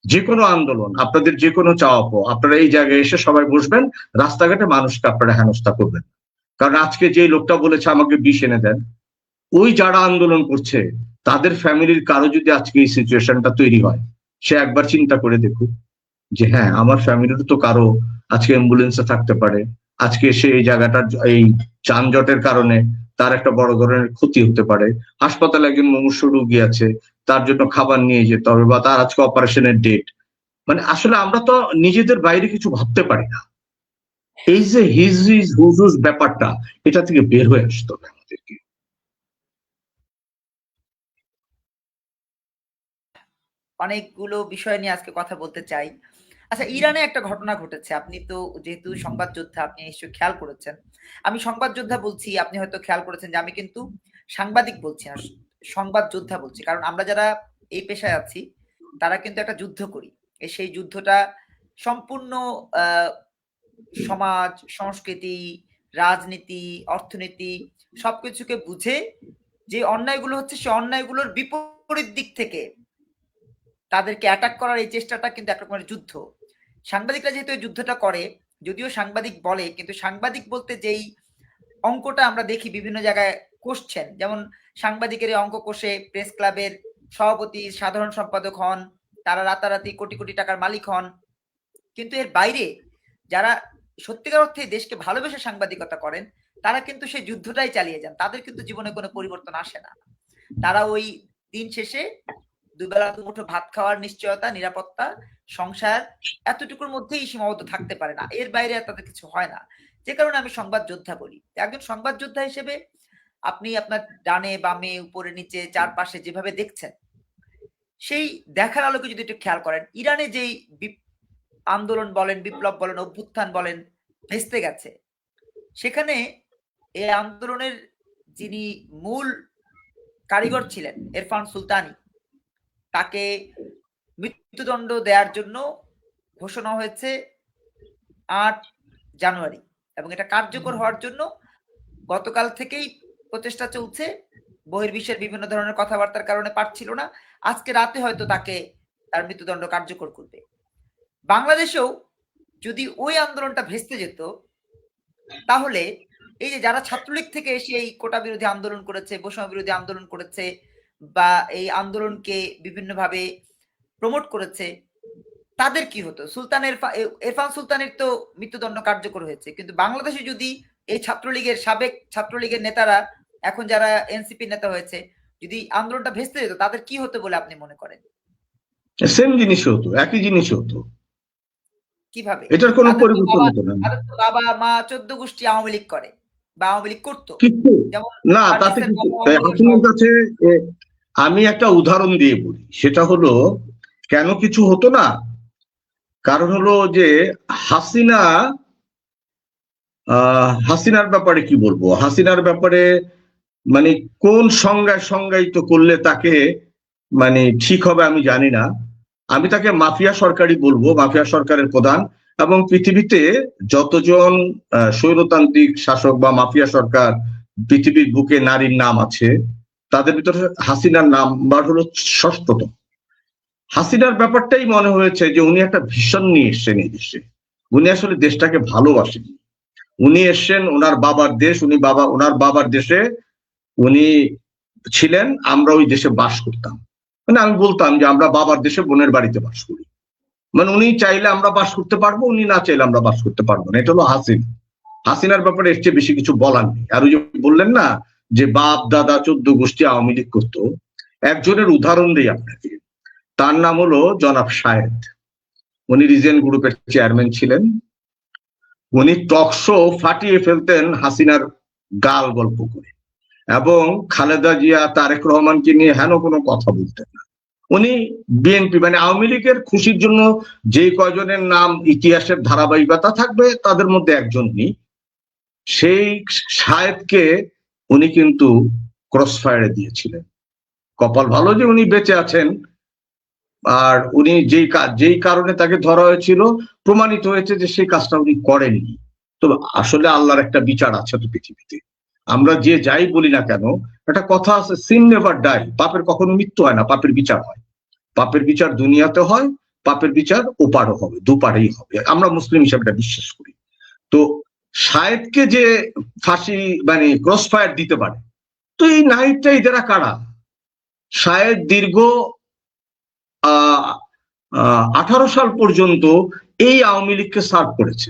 যে কোনো আন্দোলন, আপনাদের যে কোনো চাওয়া পাওয়া, আপনারা এই জায়গায় এসে সবাই বসবেন, রাস্তাঘাটে মানুষকে আপনারা হেনস্থা করবেন। কারণ আজকে যে লোকটা বলেছে আমাকে বিষ এনে দেন, ওই যারা আন্দোলন করছে তাদের ফ্যামিলির কারো যদি আজকে এই সিচুয়েশনটা তৈরি হয়, সে একবার চিন্তা করে দেখুক যে হ্যাঁ, আমার ফ্যামিলির তো কারো আজকে অ্যাম্বুলেন্সে থাকতে পারে, আজকে সে এই জায়গাটার এই যানজটের কারণে তার একটা বড় ধরনের ক্ষতি হতে পারে, হাসপাতালে একজন মুমূর্ষু রোগী আছে, তার জন্য খাবার নিয়ে যেতে হবে, বা তার আজকে অপারেশনের ডেট। মানে আসলে আমরা তো নিজেদের বাইরে কিছু ভাবতে পারি না। এই যে হিজ হুজুজ ব্যাপারটা, এটা থেকে বের হয়ে আসতে হবে আমাদেরকে। অনেকগুলো বিষয় নিয়ে আজকে কথা বলতে চাই। আচ্ছা, ইরানে একটা ঘটনা ঘটেছে, আপনি তো যেহেতু সংবাদ যোদ্ধা, আপনি নিশ্চয়ই খেয়াল করেছেন। আমি সংবাদ যোদ্ধা বলছি, আপনি হয়তো খেয়াল করেছেন যে আমি কিন্তু সাংবাদিক বলছি না, সংবাদ যোদ্ধা বলছি। কারণ আমরা যারা এই পেশায় আছি তারা কিন্তু একটা যুদ্ধ করি। সেই যুদ্ধটা সম্পূর্ণ সমাজ, সংস্কৃতি, রাজনীতি, অর্থনীতি সবকিছুকে বুঝে যে অন্যায়গুলো হচ্ছে সে অন্যায়গুলোর বিপরীত দিক থেকে তাদেরকে অ্যাটাক করার এই চেষ্টাটা কিন্তু এক রকমের যুদ্ধ। সাংবাদিকরা যেহেতু এই যুদ্ধটা করে, যদিও সাংবাদিক বলে, কিন্তু সাংবাদিক বলতে যেই অঙ্কটা আমরা দেখি বিভিন্ন জায়গায় কষছেন, যেমন সাংবাদিকের এই অঙ্ক কষে প্রেস ক্লাবের সভাপতি, সাধারণ সম্পাদক হন, তারা রাতারাতি কোটি কোটি টাকার মালিক হন, কিন্তু এর বাইরে যারা সত্যিকার অর্থে দেশকে ভালোবেসে সাংবাদিকতা করেন তারা কিন্তু সেই যুদ্ধটাই চালিয়ে যান, তাদের কিন্তু জীবনে কোনো পরিবর্তন আসে না। তারা ওই দিন শেষে দুবেলা দুমুঠো ভাত খাওয়ার নিশ্চয়তা, নিরাপত্তা, সংসার এতটুকুর মধ্যেই সীমাবদ্ধ থাকতে পারে না, এর বাইরে তাদের কিছু হয় না। যে কারণে আমি সংবাদ যোদ্ধা বলি। একজন সংবাদ যোদ্ধা হিসেবে আপনি আপনার ডানে বামে উপরে নিচে চারপাশে যেভাবে দেখছেন সেই দেখার আলোকে যদি একটু খেয়াল করেন, ইরানে যেই আন্দোলন বলেন, বিপ্লব বলেন, অভ্যুত্থান বলেন ভেস্তে গেছে, সেখানে এই আন্দোলনের যিনি মূল কারিগর ছিলেন ইরফান সুলতানি, তাকে মৃত্যুদণ্ড দেওয়ার জন্য ঘোষণা হয়েছে 8 জানুয়ারি এবং এটা কার্যকর হওয়ার জন্য গতকাল থেকেই প্রচেষ্টা চলছে। বহির্বিশ্বের বিভিন্ন ধরনের কথাবার্তার কারণে পারছিল না, আজকে রাতে হয়তো তাকে তার মৃত্যুদণ্ড কার্যকর করবে। বাংলাদেশেও যদি ওই আন্দোলনটা ভেস্তে যেত, তাহলে এই যে যারা ছাত্রলীগ থেকে এসে এই কোটা বিরোধী আন্দোলন করেছে, বৈষম্য বিরোধী আন্দোলন করেছে বা এই আন্দোলনকে বিভিন্নভাবে প্রমোট করেছে, তাদের কি হতো? ইরফান সুলতানের তো মৃত্যুদণ্ড কার্যকর হয়েছে, কিন্তু বাংলাদেশে যদি এই ছাত্রলীগের সাবেক ছাত্রলীগের নেতারা এখন যারা এনসিপি নেতা হয়েছে, যদি আন্দোলনটা ভেস্তে যেত, তাদের কি হতো বলে আপনি মনে করেন? সেম জিনিস হতো, একই জিনিস হতো। কিভাবে? এটার কোনো পরিবর্তন হতো না। তাদের তো বাবা মা 14 গোষ্ঠী আওয়ামী লীগ করে বা আওয়ামী লীগ করতো, কিন্তু যেমন না, তাতে আপনার কাছে আমি একটা উদাহরণ দিয়ে বলি, সেটা হলো কেন কিছু হতো না। কারণ হলো যে হাসিনার ব্যাপারে কি বলবো, হাসিনার ব্যাপারে মানে কোন সংজ্ঞায়িত করলে তাকে মানে ঠিক হবে আমি জানি না। আমি তাকে মাফিয়া সরকারই বলবো, মাফিয়া সরকারের প্রধান। এবং পৃথিবীতে যতজন স্বৈরতান্ত্রিক শাসক বা মাফিয়া সরকার পৃথিবীর বুকে নারীর নাম আছে, তাদের ভিতরে হাসিনার নাম্বার হলো ষষ্ঠতম। হাসিনার ব্যাপারটাই মনে হয়েছে যে উনি একটা ভীষণ নিয়ে এসছেন এই দেশে, উনি আসলে দেশটাকে ভালোবাসেন। উনি এসছেন ওনার বাবার দেশ, ওনার বাবার দেশে উনি ছিলেন, আমরা ওই দেশে বাস করতাম। মানে আমি বলতাম যে আমরা বাবার দেশে বোনের বাড়িতে বাস করি, মানে উনি চাইলে আমরা বাস করতে পারবো, উনি না চাইলে আমরা বাস করতে পারবো না। এটা হলো হাসিনার ব্যাপারে এর চেয়ে বেশি কিছু বলার নেই। আর ওই যে বললেন না যে বাপ দাদা 14 গোষ্ঠী আওয়ামী লীগ করতো, একজনের উদাহরণ দিই আপনাকে, তার নাম হলো জনাব শাহেদ। উনি রিজেন্ট গ্রুপের চেয়ারম্যান ছিলেন। উনি টক শো ফাটিয়ে ফেলতেন হাসিনার গাল গল্প করে, এবং খালেদা জিয়া তারেক রহমানকে নিয়ে হেন কোনো কথা বলতেন না। উনি বিএনপি মানে আওয়ামী লীগের খুশির জন্য যে কয়জনের নাম ইতিহাসের ধারাবাহিকতা থাকবে তাদের মধ্যে একজন উনি। সেই শাহেদকে উনি কিন্তু ক্রস ফায়ারে দিয়েছিলেন। কপাল ভালো যে উনি বেঁচে আছেন। আর উনি যেই কারণে তাকে ধরা হয়েছিল, প্রমাণিত হয়েছে যে সেই কাজটা উনি করেননি। তো আসলে আল্লাহর একটা বিচার আছে তো পৃথিবীতে, আমরা যে যাই বলি না কেন, একটা কথা আছে, সিন নেভার ডাই, পাপের কখনো মৃত্যু হয় না, পাপের বিচার হয়। পাপের বিচার দুনিয়াতে হয়, পাপের বিচার ওপারও হবে, দুপারেই হবে, আমরা মুসলিম হিসাবে এটা বিশ্বাস করি। তো শাহেদকে যে ফাঁসি মানে ক্রস ফায়ার দিতে পারে, তো এই নাইটটা এদেরা কারা? শাহেদ দীর্ঘ 18 সাল পর্যন্ত এই আওয়ামী লীগকে সার্ভ করেছে,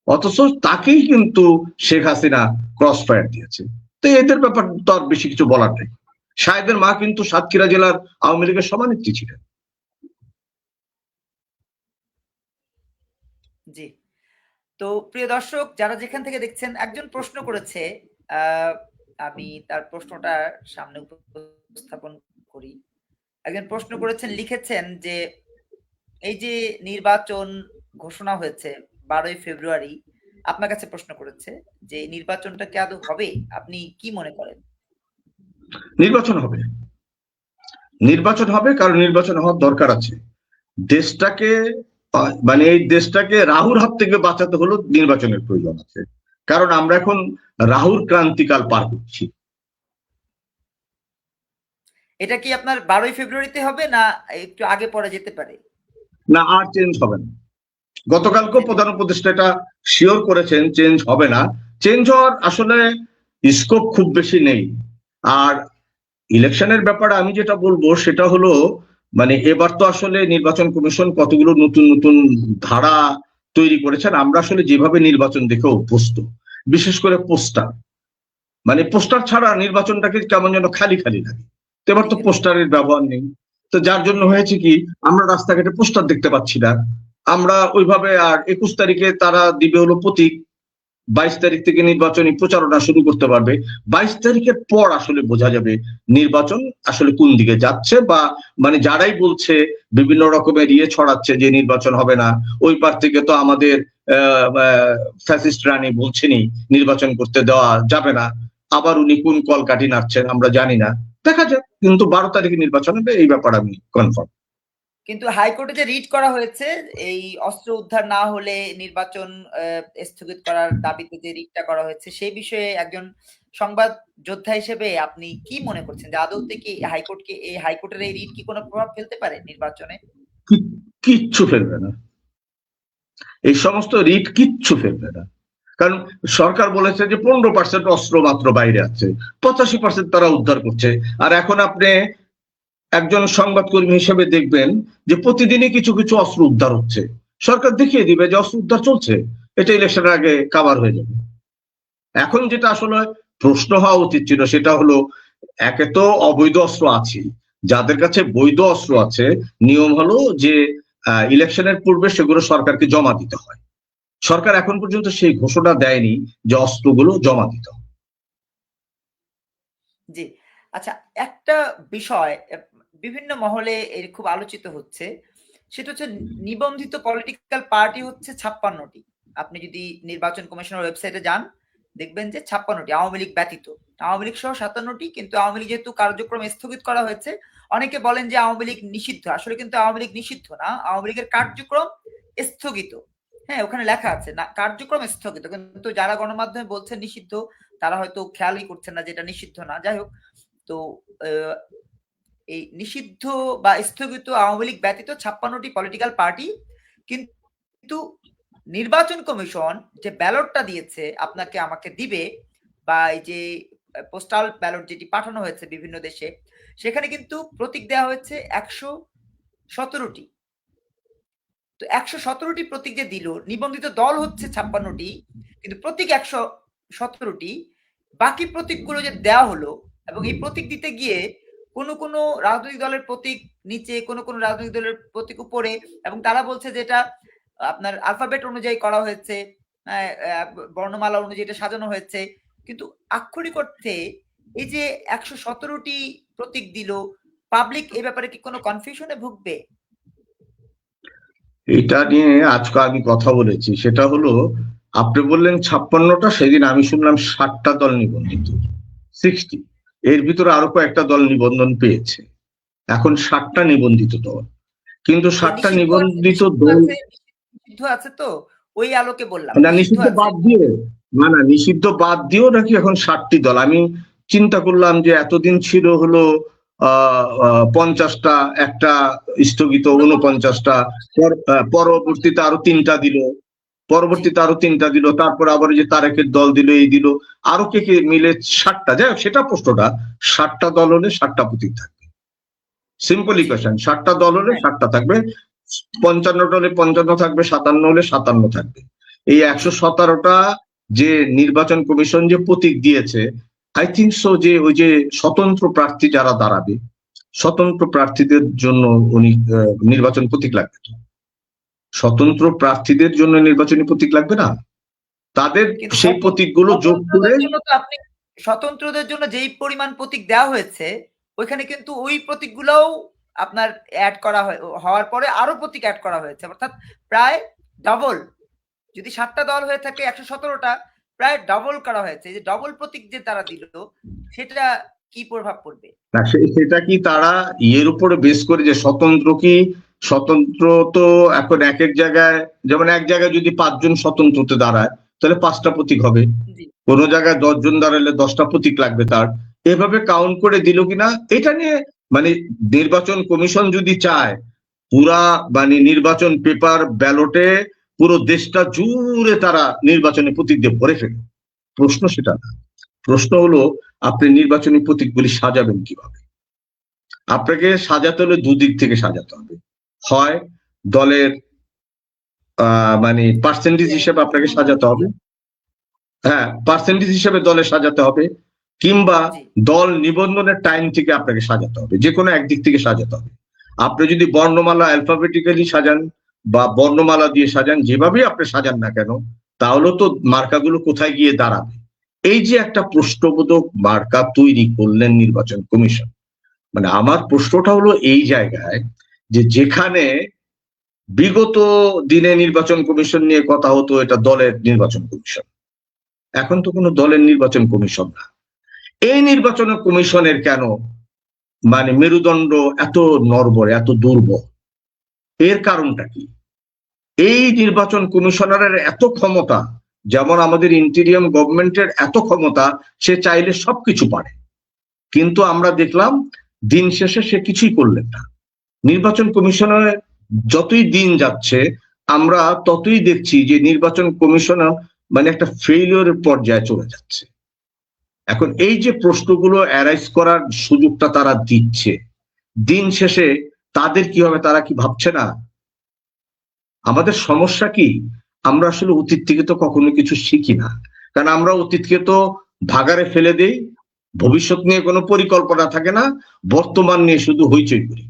অথচ তাকেই কিন্তু শেখ হাসিনা ক্রস ফায়ার দিয়েছে। তো এদের ব্যাপার তো আর বেশি কিছু বলার নেই। শাহেদের মা কিন্তু সাতক্ষীরা জেলার আওয়ামী লীগের সভানেত্রী ছিলেন। জি, তো প্রিয় দর্শক যারা যেখান থেকে দেখছেন, একজন প্রশ্ন করেছে, আমি তার প্রশ্নটা সামনে উপস্থাপন করি। একজন প্রশ্ন করেছেন, লিখেছেন যে এই যে নির্বাচন ঘোষণা হয়েছে 12ই ফেব্রুয়ারি, আপনার কাছে প্রশ্ন করেছে যে নির্বাচনটা কি আদৌ হবে, আপনি কি মনে করেন? নির্বাচন হবে, নির্বাচন হবে, কারণ নির্বাচন হওয়ার দরকার আছে। দেশটাকে মানে এই দেশটাকে রাহুর হাত থেকে বাঁচাতে হলো নির্বাচনের প্রয়োজন আছে, কারণ আমরা এখন রাহুর ক্রান্তিকাল পার করছি। এটা কি আপনার 12ই ফেব্রুয়ারিতে হবে না একটু আগে পরে যেতে পারে? না, আর চেঞ্জ হবে না। গতকালকেও প্রধান উপদেষ্টা এটা শিওর করেছেন, চেঞ্জ হবে না। চেঞ্জ হওয়ার আসলে স্কোপ খুব বেশি নেই। আর ইলেকশনের ব্যাপারে আমি যেটা বলবো সেটা হলো, মানে এবার তো আসলে নির্বাচন কমিশন কতগুলো নতুন নতুন ধারা তৈরি করেছেন। আমরা আসলে যেভাবে নির্বাচন দেখে অভ্যস্ত, বিশেষ করে পোস্টার, মানে পোস্টার ছাড়া নির্বাচনটাকে কেমন যেন খালি খালি লাগে। তো এবার তো পোস্টারের ব্যবহার নেই, তো যার জন্য হয়েছে কি, আমরা রাস্তাঘাটে পোস্টার দেখতে পাচ্ছি না। আমরা ওইভাবে, আর 21 তারিখে তারা দিবে হলো প্রতীক, 22 তারিখ থেকে নির্বাচনী প্রচারণা শুরু করতে পারবে। 22 তারিখের পর আসলে বোঝা যাবে নির্বাচন আসলে কোন দিকে যাচ্ছে, বা মানে যারাই বলছে, বিভিন্ন রকমের ছড়াচ্ছে যে নির্বাচন হবে না, ওই পার থেকে তো আমাদের ফ্যাসিস্ট রানী বলছেনই নির্বাচন করতে দেওয়া যাবে না, আবার উনি কোন কলকাঠি নাড়ছেন আমরা জানি না। দেখা যাক, কিন্তু 12 তারিখে নির্বাচন হবে, এই ব্যাপার আমি কনফার্ম। কিন্তু হাইকোর্টে যে রিট করা হয়েছে এই অস্ত্র উদ্ধার না হলে নির্বাচন স্থগিত করার দাবিতে যে রিটটা করা হয়েছে, সেই বিষয়ে একজন সংবাদ যোদ্ধা হিসেবে আপনি কি মনে করছেন যে আদৌতে কি হাইকোর্টের এই রিট কি কোনো প্রভাব ফেলতে পারে নির্বাচনে? কিচ্ছু ফেলবে না, এই সমস্ত রিট কিচ্ছু ফেলবে না। কারণ সরকার বলেছে যে 15% অস্ত্র মাত্র বাইরে আছে, 85% তারা উদ্ধার করছে। আর এখন আপনি একজন সংবাদকর্মী হিসেবে দেখবেন যে প্রতিদিনই কিছু কিছু অস্ত্র উদ্ধার হচ্ছে। সরকার দেখিয়ে দিবে যে অস্ত্র উদ্ধার চলছে, এটা ইলেকশনের আগে কাভার হয়ে যাবে। এখন যেটা আসলে প্রশ্ন হওয়া উচিত ছিল সেটা হলো, একে তো অবৈধ অস্ত্র আছে, যাদের কাছে বৈধ অস্ত্র আছে, নিয়ম হলো যে ইলেকশনের পূর্বে সেগুলো সরকারকে জমা দিতে হয়। সরকার এখন পর্যন্ত সেই ঘোষণা দেয়নি যে অস্ত্রগুলো জমা দিতে হবে। জি, আচ্ছা, একটা বিষয় বিভিন্ন মহলে এর খুব আলোচিত হচ্ছে, সেটা হচ্ছে নিবন্ধিত পলিটিক্যাল পার্টি হচ্ছে 56টি। আপনি যদি নির্বাচন কমিশনের ওয়েবসাইটে যান দেখবেন যে 56টি, আওয়ামী লীগ ব্যতীত। আওয়ামী লীগ সহ 57টি, কিন্তু আওয়ামী লীগ যেহেতু কার্যক্রম স্থগিত করা হয়েছে, অনেকে বলেন যে আওয়ামী লীগ নিষিদ্ধ। আসলে কিন্তু আওয়ামী লীগ নিষিদ্ধ না, আওয়ামী লীগের কার্যক্রম স্থগিত। হ্যাঁ, ওখানে লেখা আছে না কার্যক্রম স্থগিত, কিন্তু যারা গণমাধ্যমে বলছে নিষিদ্ধ তারা হয়তো খেয়ালই করছেন না যেটা নিষিদ্ধ না। যাই হোক, তো এই নিষিদ্ধ বা স্থগিত আওয়ামী লীগ ব্যতীত 56টি পলিটিক্যাল পার্টি, কিন্তু নির্বাচন কমিশন যে ব্যালটটা দিয়েছে আপনাকে আমাকে দিবে, বা এই যে পোস্টাল ব্যালট যেটি পাঠানো হয়েছে বিভিন্ন দেশে, সেখানে কিন্তু প্রতীক দেওয়া হয়েছে 117টি। তো 117টি প্রতীক যে দিল, নিবন্ধিত দল হচ্ছে 56টি, কিন্তু প্রতীক 117টি। বাকি প্রতীকগুলো যে দেওয়া হলো, এবং এই প্রতীক দিতে গিয়ে কোন রাজনৈতিক দলের প্রতীক নিচে, কোন রাজনৈতিক দলের প্রতীক উপরে, এবং তারা বলছে যে এটা আপনার আলফাবেট অনুযায়ী করা হয়েছে, বর্ণমালা অনুযায়ী এটা সাজানো হয়েছে। কিন্তু আক্ষরিক অর্থে এই যে 117টি প্রতীক দিল, পাবলিক এই ব্যাপারে কি কোনো কনফিউশনে ভুগবে? এটা নিয়ে আজকে আমি কথা বলেছি, সেটা হলো, আপনি বললেন 56টা, সেদিন আমি শুনলাম 60টা দল নিবন্ধিত, 60। এর ভিতরে আরো কয়েকটা দল নিবন্ধন পেয়েছে, এখন 60টা নিবন্ধিত দল। কিন্তু 60টা নিবন্ধিত দল, নিষিদ্ধ আছে তো, ওই আলোকে বললাম না নিষিদ্ধ বাদ দিয়ে, না না নিষিদ্ধ বাদ দিয়েও নাকি এখন 60টি দল। আমি চিন্তা করলাম যে এতদিন ছিল হলো 50টা, একটা স্থগিত 49টা, পরবর্তীতে আরো 3টা দিল, তারপর আবার যে তারেকের দল দিল, এই দিল, আরো কে কে মিলে 60টা। যাই হোক, সেটা প্রশ্নটা, 60টা দল হলে 60টা প্রতীক থাকবে। সিম্পল ইকুয়েশন, 60টা দল হলে 60টা থাকবে, 55টা হলে 55 থাকবে, 57 হলে 57 থাকবে। এই 117টা যে নির্বাচন কমিশন যে প্রতীক দিয়েছে, আই থিঙ্ক সো যে ওই যে স্বতন্ত্র প্রার্থী যারা দাঁড়াবে, স্বতন্ত্র প্রার্থীদের জন্য উনি নির্বাচন প্রতীক লাগবে তো, স্বতন্ত্র প্রার্থীদের জন্য নির্বাচনী প্রতীক লাগবে না, তাদের সেই প্রতীকগুলো যোগ করে। আপনি স্বতন্ত্রদের জন্য যেই পরিমাণ প্রতীক দেওয়া হয়েছে, ওইখানে কিন্তু ওই প্রতীকগুলোও আপনার অ্যাড করা হওয়ার পরে আরো প্রতীক অ্যাড করা হয়েছে, অর্থাৎ প্রায় ডাবল। যদি 7টা দল হয়ে থাকে 117টা, প্রায় ডাবল করা হয়েছে। যে ডাবল প্রতীক যে তারা দিল, সেটা কি প্রভাব পড়বে? না সেটা কি তারা ইয়ের উপরে বেস করে যে স্বতন্ত্র তো এখন এক এক জায়গায়, যেমন এক জায়গায় যদি 5 জন স্বতন্ত্রতে দাঁড়ায় তাহলে 5টা প্রতীক হবে, জি কোনো জায়গায় 10 জন দাঁড়ালে 10টা প্রতীক লাগবে তার, এভাবে কাউন্ট করে দিল কিনা এটা নিয়ে মানে নির্বাচন কমিশন যদি চায় পুরা মানে নির্বাচন পেপার ব্যালটে পুরো দেশটা জুড়ে তারা নির্বাচনী প্রতীক দিয়ে ভরে ফেলে, প্রশ্ন সেটা না। প্রশ্ন হলো আপনি নির্বাচনী প্রতীকগুলি সাজাবেন কিভাবে? আপনাকে সাজাতে হলে দুদিক থেকে সাজাতে হবে, হয় দলের মানে পার্সেন্টেজ হিসেবে আপনাকে সাজাতে হবে, হ্যাঁ পার্সেন্টেজ হিসেবে দলে সাজাতে হবে, কিংবা জি দল নিবন্ধনের টাইম থেকে আপনাকে সাজাতে হবে, যে কোনো একদিক থেকে সাজাতে হবে। আপনি যদি বর্ণমালা অ্যালফাবেটিক্যালি সাজান বা বর্ণমালা দিয়ে সাজান, যেভাবেই আপনি সাজান না কেন, তাহলে তো মার্কাগুলো কোথায় গিয়ে দাঁড়াবে? এই যে একটা প্রশ্নবোধক মার্কা তৈরি করলেন নির্বাচন কমিশন, মানে আমার প্রশ্নটা হলো এই জায়গায় যে যেখানে বিগত দিনে নির্বাচন কমিশন নিয়ে কথা হতো এটা দলের নির্বাচন কমিশন, এখন তো কোনো দলের নির্বাচন কমিশন না। এই নির্বাচন কমিশনের কেন মানে মেরুদণ্ড এত নড়বড়ে, এত দুর্বল? এর কারণটা কি? এই নির্বাচন কমিশনারের এত ক্ষমতা, যেমন আমাদের ইন্টেরিয়াম গভর্নমেন্টের এত ক্ষমতা, সে চাইলে সবকিছু পারে, কিন্তু আমরা দেখলাম দিন শেষে সে কিছুই করলেন না। নির্বাচন কমিশনের যতই দিন যাচ্ছে আমরা ততই দেখছি যে নির্বাচন কমিশনার মানে একটা ফেইলিওরের পর্যায়ে চলে যাচ্ছে। এখন এই যে প্রশ্নগুলো অ্যারাইজ করার সুযোগটা তারা দিচ্ছে, দিন শেষে তাদের কি হবে? তারা কি ভাবছে না আমাদের সমস্যা কি? আমরা আসলে অতীত থেকে তো কখনো কিছু শিখি না, কারণ আমরা অতীতকে তো ভাগাড়ে ফেলে দেই, ভবিষ্যৎ নিয়ে কোনো পরিকল্পনা থাকে না, বর্তমান নিয়ে শুধু হইচই করি।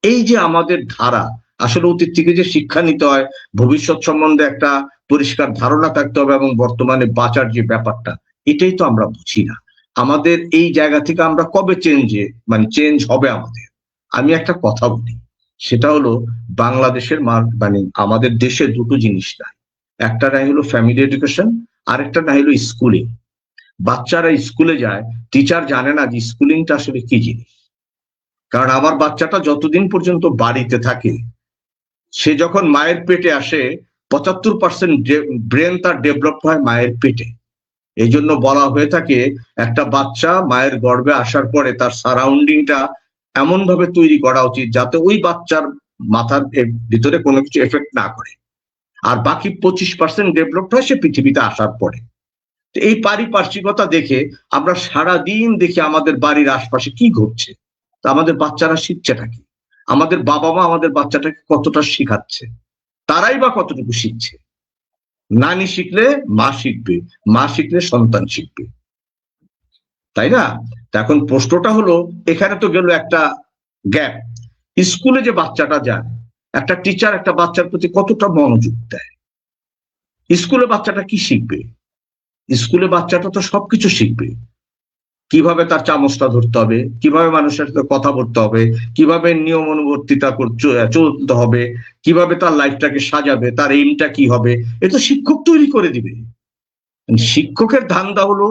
এই যে আমাদের ধারা, আসলে অতীত থেকে যে শিক্ষা নিতে হয়, ভবিষ্যৎ সম্বন্ধে একটা পরিষ্কার ধারণা থাকতে হবে এবং বর্তমানে বাঁচার যে ব্যাপারটা, এটাই তো আমরা বুঝি না। আমাদের এই জায়গা থেকে আমরা কবে চেঞ্জ হবে আমাদের? আমি একটা কথা বলি, সেটা হলো বাংলাদেশের মানে আমাদের দেশে দুটো জিনিস নাই, একটা নাই হলো ফ্যামিলি এডুকেশন, আরেকটা নাই হলো স্কুলিং। বাচ্চারা স্কুলে যায়, টিচার জানে না যে স্কুলিংটা আসলে কি জিনিস। কারণ আমার বাচ্চাটা যতদিন পর্যন্ত বাড়িতে থাকে, সে যখন মায়ের পেটে আসে 75% ব্রেন তার ডেভেলপ হয় মায়ের পেটে। এই জন্য বলা হয়ে থাকে একটা বাচ্চা মায়ের গর্ভে আসার পরে তার সারাউন্ডিংটা এমন ভাবে তৈরি করা উচিত যাতে ওই বাচ্চার মাথার ভিতরে কোনো কিছু এফেক্ট না করে, আর বাকি 25% ডেভেলপ হয় সে পৃথিবীতে আসার পরে। এই পারিপার্শ্বিকতা দেখে আমরা সারাদিন দেখি আমাদের বাড়ির আশপাশে কি ঘটছে, তা আমাদের বাচ্চারা শিখছেটা কি? আমাদের বাবা মা আমাদের বাচ্চাটাকে কতটা শিখাচ্ছে? তারাই বা কতটুকু শিখছে? নানি শিখলে মা শিখবে, মা শিখলে সন্তান শিখবে, তাই না? এখন প্রশ্নটা হলো, এখানে তো গেল একটা গ্যাপ। স্কুলে যে বাচ্চাটা যায়, একটা টিচার একটা বাচ্চার প্রতি কতটা মনোযোগ দেয়? স্কুলে বাচ্চাটা কি শিখবে? স্কুলে বাচ্চাটা তো সবকিছু শিখবে, কিভাবে তার চামচটা ধরতে হবে, কিভাবে মানুষের সাথে কথা বলতে হবে, কিভাবে নিয়ম অনুবর্তিতা চলতে হবে, কিভাবে তার লাইফটাকে সাজাবে, তার এইমটা কি হবে, এ তো শিক্ষক তৈরি করে দিবে। শিক্ষকের ধান্দা হলো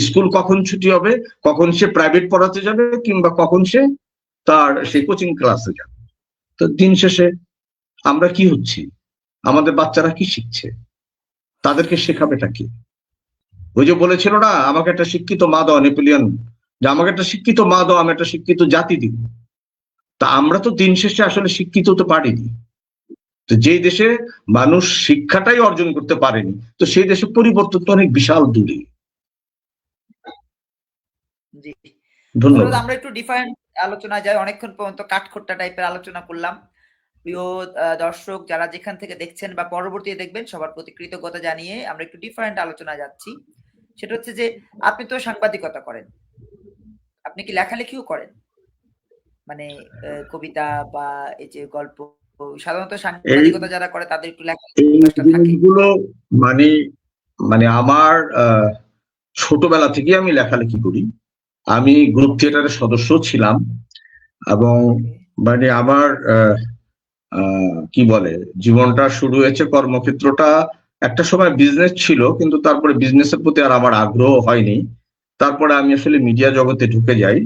স্কুল কখন ছুটি হবে, কখন সে প্রাইভেট পড়াতে যাবে, কিংবা কখন সে তার সেই কোচিং ক্লাসে যাবে। তো দিন শেষে আমরা কি হচ্ছি? আমাদের বাচ্চারা কি শিখছে? তাদেরকে শেখাবেটা কি? ওই যে বলেছিল না, আমাকে একটা শিক্ষিত মা দাও, নেপোলিয়ন, যে আমাকে একটা শিক্ষিত মা দাও, আমি একটা শিক্ষিত জাতি দিব। তা আমরা তো দিন শেষে আসলে শিক্ষিত হতে পারিনি। তো যে দেশে মানুষ শিক্ষাটাই অর্জন করতে পারেনি, তো সেই দেশে পরিবর্তন তো অনেক বিশাল দূরে। জি ধন্যবাদ। আমরা একটু ডিফারেন্ট আলোচনা যাই, অনেকক্ষণ পর্যন্ত কাঠখোট্টা টাইপের আলোচনা করলাম। প্রিয় দর্শক যারা যেখান থেকে দেখছেন বা পরবর্তীতে দেখবেন, সবার প্রতি কৃতজ্ঞতা জানিয়ে আমরা একটু ডিফারেন্ট আলোচনা যাচ্ছি। সেটা হচ্ছে যে আপনি তো সাংবাদিকতা করেন, আপনি কি লেখালেখিও করেন? মানে কবিতা বা এই যে গল্প, সাধারণত সাংবাদিকতা যারা করে তাদের একটু লেখালেখি থাকে। জিনিসগুলো মানে মানে আমার ছোটবেলা থেকে আমি লেখালেখি করি। আমি গ্রুপ থিয়েটারের সদস্য ছিলাম, এবং মানে আমার কি বলে জীবনটা শুরু হয়েছে, কর্মক্ষেত্রটা একটা সময় বিজনেস ছিল, কিন্তু তারপরে বিজনেসের প্রতি আর আমার আগ্রহ হয়নি। তারপরে আমি আসলে মিডিয়া জগতে ঢুকে যাই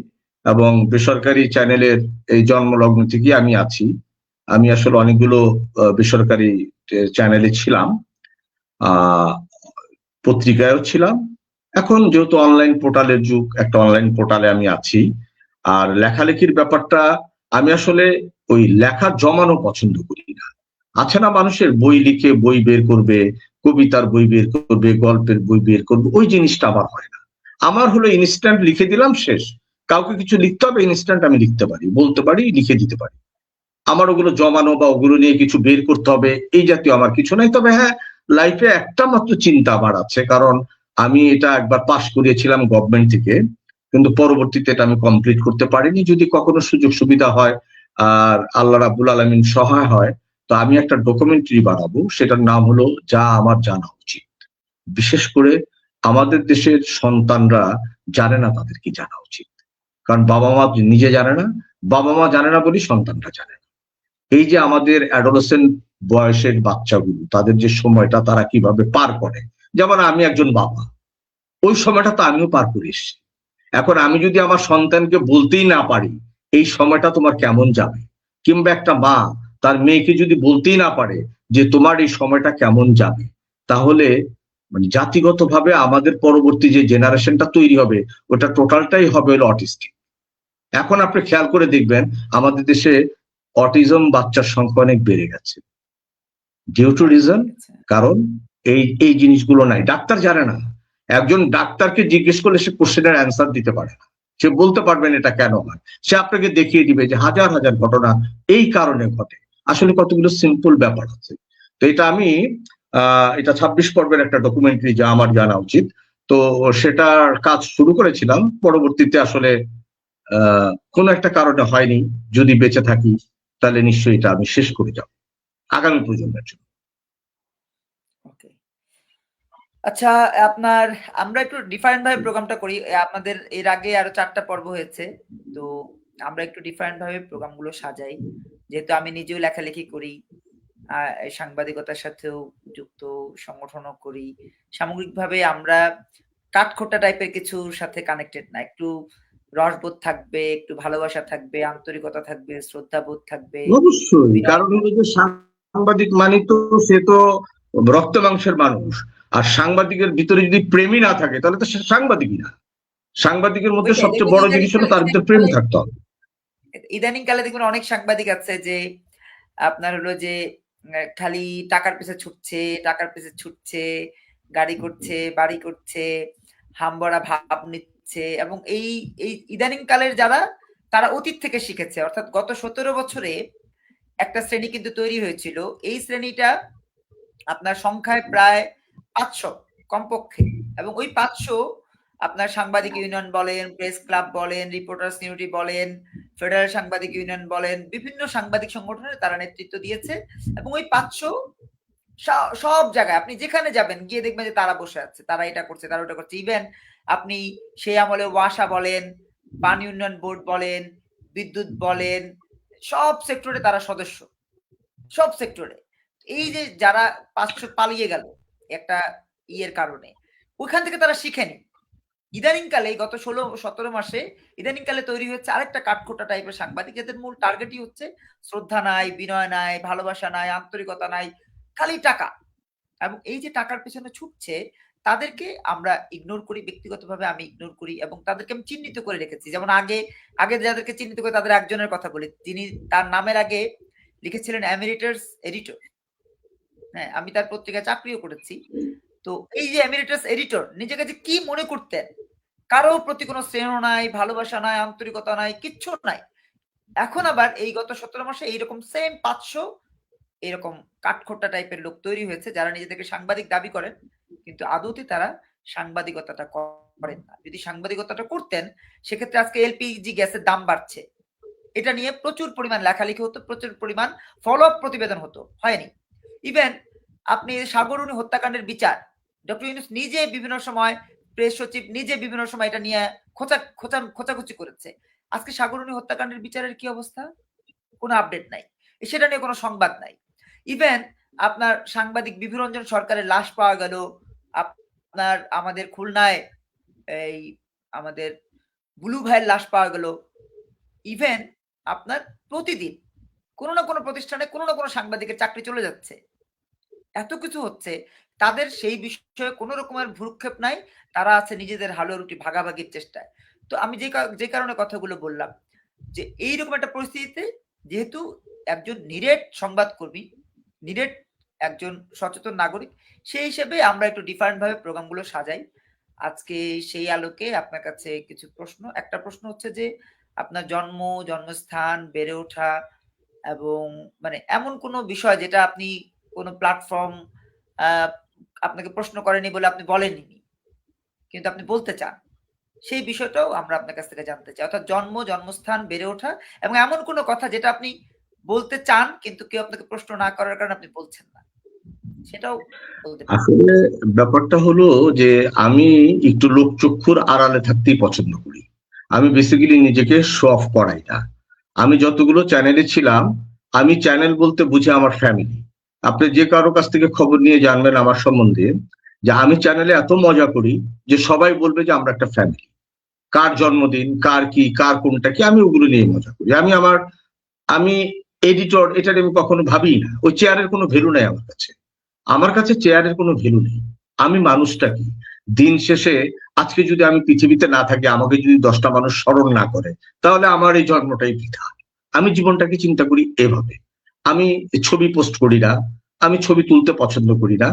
এবং বেসরকারি চ্যানেলের এই জন্মলগ্ন থেকে আমি আছি। আমি আসলে অনেকগুলো বেসরকারি চ্যানেলে ছিলাম, পত্রিকায়ও ছিলাম। এখন যেহেতু অনলাইন পোর্টালের যুগ, একটা অনলাইন পোর্টালে আমি আছি। আর লেখালেখির ব্যাপারটা, আমি আসলে ওই লেখা জমানো পছন্দ করি না। আছে না মানুষের বই লিখে বই বের করবে, কবিতার বই বের করবে, গল্পের বই বের করবে, ওই জিনিসটা আমার হয় না। আমার হলো ইনস্ট্যান্ট লিখে দিলাম, শেষ। কাউকে কিছু লিখতে হবে, ইনস্ট্যান্ট আমি লিখতে পারি, বলতে পারি, লিখে দিতে পারি। আমার ওগুলো জমানো বা ওগুলো নিয়ে কিছু বের করতে হবে এই জাতীয় আমার কিছু নাই। তবে হ্যাঁ, লাইফে একটা মাত্র চিন্তা আমার আছে, কারণ আমি এটা একবার পাশ করিয়েছিলাম গভর্নমেন্ট থেকে, কিন্তু পরবর্তীতে এটা আমি কমপ্লিট করতে পারিনি। যদি কখনো সুযোগ সুবিধা হয় আর আল্লাহ রাব্বুল আলামিন সহায় হয়, তো আমি একটা ডকুমেন্টারি বানাবো, সেটার নাম হলো যা আমার জানা উচিত। বিশেষ করে আমাদের দেশের সন্তানরা জানে না তাদের কি জানা উচিত, কারণ বাবা মা নিজে জানে না, বাবা মা জানে না বলেই সন্তানরা জানে না। এই যে আমাদের অ্যাডোলেসেন্ট বয়সের বাচ্চাগুলো, তাদের যে সময়টা তারা কিভাবে পার করে, যেমন আমি একজন বাবা, ওই সময়টা তো আমিও পার করে এসেছি। এখন আমি যদি আমার সন্তানকে বলতেই না পারি এই সময়টা তোমার কেমন যাবে, কিংবা একটা মা তার মেয়েকে যদি বলতেই না পারে যে তোমার এই সময়টা কেমন যাবে, তাহলে মানে জাতিগতভাবে আমাদের পরবর্তী যে জেনারেশনটা তৈরি হবে, ওটা টোটালটাই হবে হলো অটিস্টিক। এখন আপনি খেয়াল করে দেখবেন আমাদের দেশে অটিজম বাচ্চার সংখ্যা অনেক বেড়ে গেছে। ডিউ টু রিজন, কারণ এই এই জিনিসগুলো নাই, ডাক্তার জানে না। একজন ডাক্তারকে জিজ্ঞেস করলে সে কোশ্চেনের অ্যান্সার দিতে পারে না, সে বলতে পারবেন এটা কেন হয়, সে আপনাকে দেখিয়ে দিবে যে হাজার হাজার ঘটনা এই কারণে ঘটে। আসলে কতগুলো সিম্পল ব্যাপার আছে। তো এটা আমি এটা 26 পর্বের একটা ডকুমেন্টারি, যা আমার জানা উচিত। তো সেটার কাজ শুরু করেছিলাম, পরবর্তীতে আসলে কোনো একটা কারণে হয়নি। যদি বেঁচে থাকি তাহলে নিশ্চয়ই এটা আমি শেষ করে যাব আগামী প্রজন্মের জন্য। ওকে, আচ্ছা, আপনার আমরা একটু ডিফারেন্ট ভাবে প্রোগ্রামটা করি। আপনাদের এর আগে আরো 4টা পর্ব হয়েছে, তো আমরা একটু ডিফারেন্ট ভাবে প্রোগ্রামগুলো সাজাই। যেহেতু আমি নিজেও লেখালেখি করি, সাংবাদিকতার সাথেও যুক্ত, সংগঠনও করি। সামগ্রিকভাবে আমরা কাঠখোট্টা টাইপের কিছুর সাথে কানেক্টেড না। একটু রসবোধ থাকবে, একটু ভালোবাসা থাকবে, আন্তরিকতা থাকবে, শ্রদ্ধাবোধ থাকবে। অবশ্যই, কারণ হলো যে সাংবাদিক মানে তো সে তো রক্ত মাংসের মানুষ। আর সাংবাদিকের ভিতরে যদি প্রেমই না থাকে তাহলে তো সে সাংবাদিকই না। সাংবাদিকের মধ্যে ওইটাই সবচেয়ে দেখবেন বড় জিনিস হলো তার ভিতরে প্রেম থাকতে হবে। ইদানিং কালে দেখবেন অনেক সাংবাদিক আছে যে আপনার হলো যে খালি টাকার পেছনে ছুটছে, টাকার পেছনে ছুটছে, গাড়ি করছে, বাড়ি করছে, হামবড়া ভাব নিচ্ছে, এবং এই এই ইদানিং কালের যারা, তারা অতীত থেকে শিখেছে। অর্থাৎ গত 17 বছরে একটা শ্রেণী কিন্তু তৈরি হয়েছিল। এই শ্রেণীটা আপনার সংখ্যায় প্রায় 500 কমপক্ষে, এবং ওই 500 আপনার সাংবাদিক ইউনিয়ন বলেন, প্রেস ক্লাব বলেন, রিপোর্টার্স ইউনিটি বলেন, ফেডারেল সাংবাদিক ইউনিয়ন বলেন, বিভিন্ন সাংবাদিক সংগঠনের তারা নেতৃত্ব দিয়েছে। এবং ওই 500 সব জায়গায় আপনি যেখানে যাবেন গিয়ে দেখবেন যে তারা বসে আছে, তারা এটা করছে, তারা ওটা করছে। ইভেন আপনি সেই আমলে ওয়াসা বলেন, পানি উন্নয়ন বোর্ড বলেন, বিদ্যুৎ বলেন, সব সেক্টরে তারা সদস্য, সব সেক্টরে। এই যে যারা 500 পালিয়ে গেল একটা ইয়ের কারণে, ওইখান থেকে তারা শিখেনি। ইদানিং কালে গত 16-17 মাসে ইদানিং কালে তৈরি হচ্ছে আরেকটা কাঠখোট্টা টাইপের সাংবাদিক, যাদের মূল টার্গেটই হচ্ছে শ্রদ্ধা নাই, বিনয় নাই, ভালোবাসা নাই, আন্তরিকতা নাই, খালি টাকা। এবং এই যে টাকার পেছনে ছুটছে, তাদেরকে আমরা ইগনোর করি, ব্যক্তিগতভাবে আমি ইগনোর করি, এবং তাদেরকে আমি চিহ্নিত করে রেখেছি। যেমন আগে আগে যাদেরকে চিহ্নিত করে তাদের একজনের কথা বলি, যিনি তার নামের আগে লিখেছিলেন এমিরেটাস এডিটর। হ্যাঁ, আমি তার পত্রিকায় চাকরিও করেছি। তো এই যে এমিরেটাস এডিটর নিজেকে যে কি মনে করতেন, কারো প্রতি কোনো স্নেহ নাই, ভালোবাসা নাই, আন্তরিকতা নাই, কিচ্ছু নাই। এখন আবার এই গত 17 মাসে এইরকম সেম 500 এরকম কাঠখোট্টা টাইপের লোক তৈরি হয়েছে, যারা নিজেদেরকে সাংবাদিক দাবি করেন, কিন্তু আদৌতে তারা সাংবাদিকতাটা করেন না। যদি সাংবাদিকতাটা করতেন, সেক্ষেত্রে আজকে এলপিজি গ্যাসের দাম বাড়ছে, এটা নিয়ে প্রচুর পরিমাণ লেখালেখি হতো, প্রচুর পরিমাণ ফলো আপ প্রতিবেদন হতো, হয়নি। ইভেন আপনি সাগররুনি হত্যাকাণ্ডের বিচার, ডক্টর ইউনূস নিজে বিভিন্ন সময়, প্রেস সচিব নিজে বিভিন্ন সময় এটা নিয়ে খোঁচাখুচি করেছে। আজকে সাগররুনি হত্যাকাণ্ডের বিচারের কি অবস্থা? কোনো আপডেট নাই, সেটা নিয়ে কোনো সংবাদ নাই। ইভেন আপনার সাংবাদিক বিভুরঞ্জন সরকারের লাশ পাওয়া গেল, আপনার আমাদের খুলনায় এই আমাদের বুলু ভাইয়ের লাশ পাওয়া গেল, ইভেন আপনার প্রতিদিন কোনো না কোনো প্রতিষ্ঠানে কোনো না কোনো সাংবাদিকের চাকরি চলে যাচ্ছে, এত কিছু হচ্ছে, তাদের সেই বিষয়ে কোনো রকমের ভ্রুক্ষেপ নাই, তারা আছে নিজেদের হালুয়া রুটি ভাগাভাগির চেষ্টায়। তো আমি যে কারণে কথাগুলো বললাম যে এইরকম একটা পরিস্থিতিতে যেহেতু একজন নিরেট সংবাদকর্মী, নিরেট একজন সচেতন নাগরিক, সেই হিসেবে আমরা একটু ডিফারেন্ট ভাবে প্রোগ্রামগুলো সাজাই। আজকে সেই আলোকে আপনার কাছে কিছু প্রশ্ন, একটা প্রশ্ন হচ্ছে যে আপনার জন্মস্থান, বেড়ে ওঠা এবং মানে এমন কোনো বিষয় যেটা আপনি কোনো প্ল্যাটফর্ম আপনাকে প্রশ্ন করেনি বলে আপনি বলেননি, কিন্তু আপনি বলতে চান, সেই বিষয়টাও আমরা আপনার কাছ থেকে জানতে চাই। অর্থাৎ জন্মস্থান, বেড়ে ওঠা এবং এমন কোনো কথা যেটা আপনি বলতে চান কিন্তু কেউ আপনাকে প্রশ্ন না করার কারণে আপনি বলছেন না, সেটাও বলতে পারেন। আসলে ব্যাপারটা হলো যে আমি একটু লোকচক্ষুর আড়ালে থাকতেই পছন্দ করি। আমি বেসিক্যালি নিজেকে শো অফ করাই না। আমি যতগুলো চ্যানেলে ছিলাম, আমি চ্যানেল বলতে বুঝি আমার ফ্যামিলি। আপনি যে কারো কাছ থেকে খবর নিয়ে জানবেন আমার সম্বন্ধে যে আমি চ্যানেলে এত মজা করি যে সবাই বলবে যে আমরা একটা ফ্যামিলি। কার জন্মদিন, কার কি, কার কোনটা কি, আমি ওগুলো নিয়ে মজা করি। আমি এডিটর, এটা আমি কখনো ভাবি না। ওই চেয়ারের কোনো ভ্যালু নাই আমার কাছে। আমার কাছে চেয়ারের কোনো ভ্যালু নেই। আমি মানুষটা কি, দিন শেষে আজকে যদি আমি পৃথিবীতে না থাকি, আমাকে যদি 10টা মানুষ স্মরণ না করে, তাহলে আমার এই জন্মটাই বৃথা। আমি জীবনটাকে চিন্তা করি এভাবে। আমি ছবি পোস্ট করি না, আমি ছবি তুলতে পছন্দ করি না,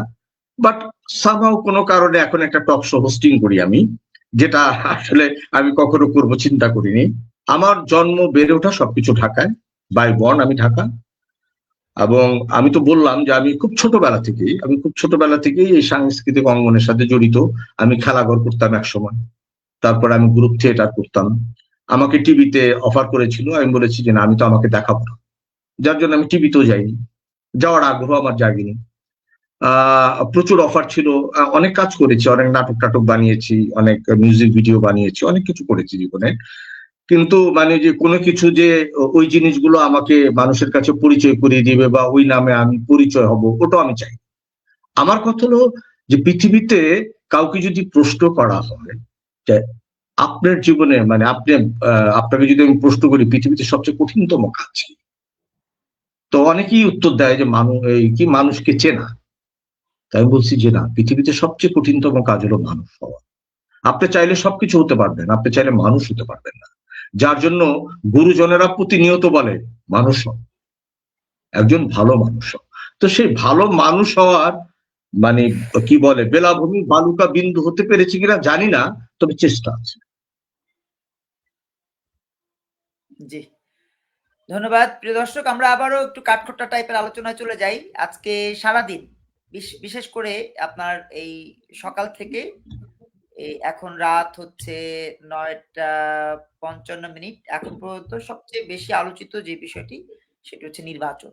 বাট সামহাও কোনো কারণে এখন একটা টক শো হোস্টিং করি আমি, যেটা আসলে আমি কখনো করবো চিন্তা করিনি। আমার জন্ম, বেড়ে ওঠা সবকিছু ঢাকায়, বাই বর্ন আমি ঢাকা। এবং আমি তো বললাম যে আমি খুব ছোটবেলা থেকেই এই সাংস্কৃতিক অঙ্গনের সাথে জড়িত। আমি খেলাঘর করতাম এক সময়, তারপর আমি গ্রুপ থিয়েটার করতাম। আমাকে টিভিতে অফার করেছিল, আমি বলেছি যে না, আমি তো আমাকে দেখাবো না, যার জন্য আমি টিভিতেও যাইনি, যাওয়ার আগ্রহ আমার জাগেনি। প্রচুর অফার ছিল, অনেক কাজ করেছি, অনেক নাটক টাটক বানিয়েছি, অনেক মিউজিক ভিডিও বানিয়েছি, অনেক কিছু করেছি জীবনে। কিন্তু মানে যে কোনো কিছু যে ওই জিনিসগুলো আমাকে মানুষের কাছে পরিচয় করিয়ে দিবে বা ওই নামে আমি পরিচয় হব, ওটাও আমি চাই। আমার কথা হলো যে পৃথিবীতে কাউকে যদি প্রশ্ন করা হয় যে আপনার জীবনে মানে আপনাকে যদি আমি প্রশ্ন করি পৃথিবীতে সবচেয়ে কঠিনতম কাজ কি, তো অনেকেই উত্তর দেয় যে মানুষকে চেনা। তাই আমি বলছি যে না, পৃথিবীতে সবচেয়ে কঠিনতম কাজ হলো মানুষ হওয়া। আপনি চাইলে সবকিছু হতে পারবেন, আপনি চাইলে মানুষ হতে পারবেন না। যার জন্য গুরুজনেরা প্রতিনিয়ত বলে মানুষ হও, একজন ভালো মানুষ হও। তো সেই ভালো মানুষ হওয়ার মানে কি বলে, বেলাভূমি বালুকা বিন্দু হতে পেরেছি কিনা জানি না, তবে চেষ্টা আছে। জি, ধন্যবাদ প্রিয় দর্শক। আমরা আবারও একটু কাঠখোট্টা টাইপের আলোচনায় চলে যাই। আজকে সারাদিন বিশেষ করে আপনার এই সকাল থেকে এখন রাত হচ্ছে 9টা 55 এখন পর্যন্ত সবচেয়ে বেশি আলোচিত যে বিষয়টি সেটি হচ্ছে নির্বাচন।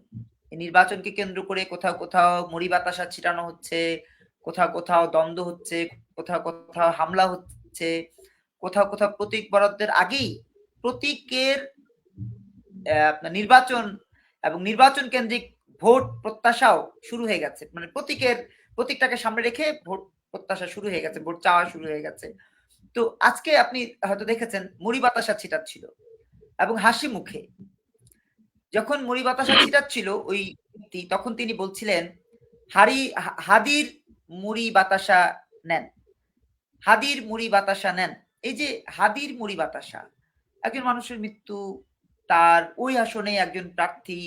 এই নির্বাচনকে কেন্দ্র করে কোথাও কোথাও মুড়ি বাতাসা ছিটানো হচ্ছে, কোথাও কোথাও দ্বন্দ্ব হচ্ছে, কোথাও কোথাও হামলা হচ্ছে, কোথাও কোথাও প্রতীক বরাদ্দের আগেই প্রতীকের আপনার নির্বাচন এবং নির্বাচন কেন্দ্রিক ভোট প্রত্যাশাও শুরু হয়ে গেছে। মানে প্রতীকটাকে সামনে রেখে ভোট প্রত্যাশা শুরু হয়ে গেছে, ভোট চাওয়া শুরু হয়ে গেছে। তো আজকে আপনি হয়তো দেখেছেন মুড়ি বাতাসা ছিটাচ্ছিল এবং হাসি মুখে। যখন মুড়ি বাতাসা ছিটাচ্ছিল ওই ব্যক্তি, তখন তিনি বলছিলেন হাদির মুড়ি বাতাসা নেন, হাদির মুড়ি বাতাসা নেন। এই যে হাদির মুড়ি বাতাসা, একজন মানুষের মৃত্যু, তার ওই আসনে একজন প্রার্থী,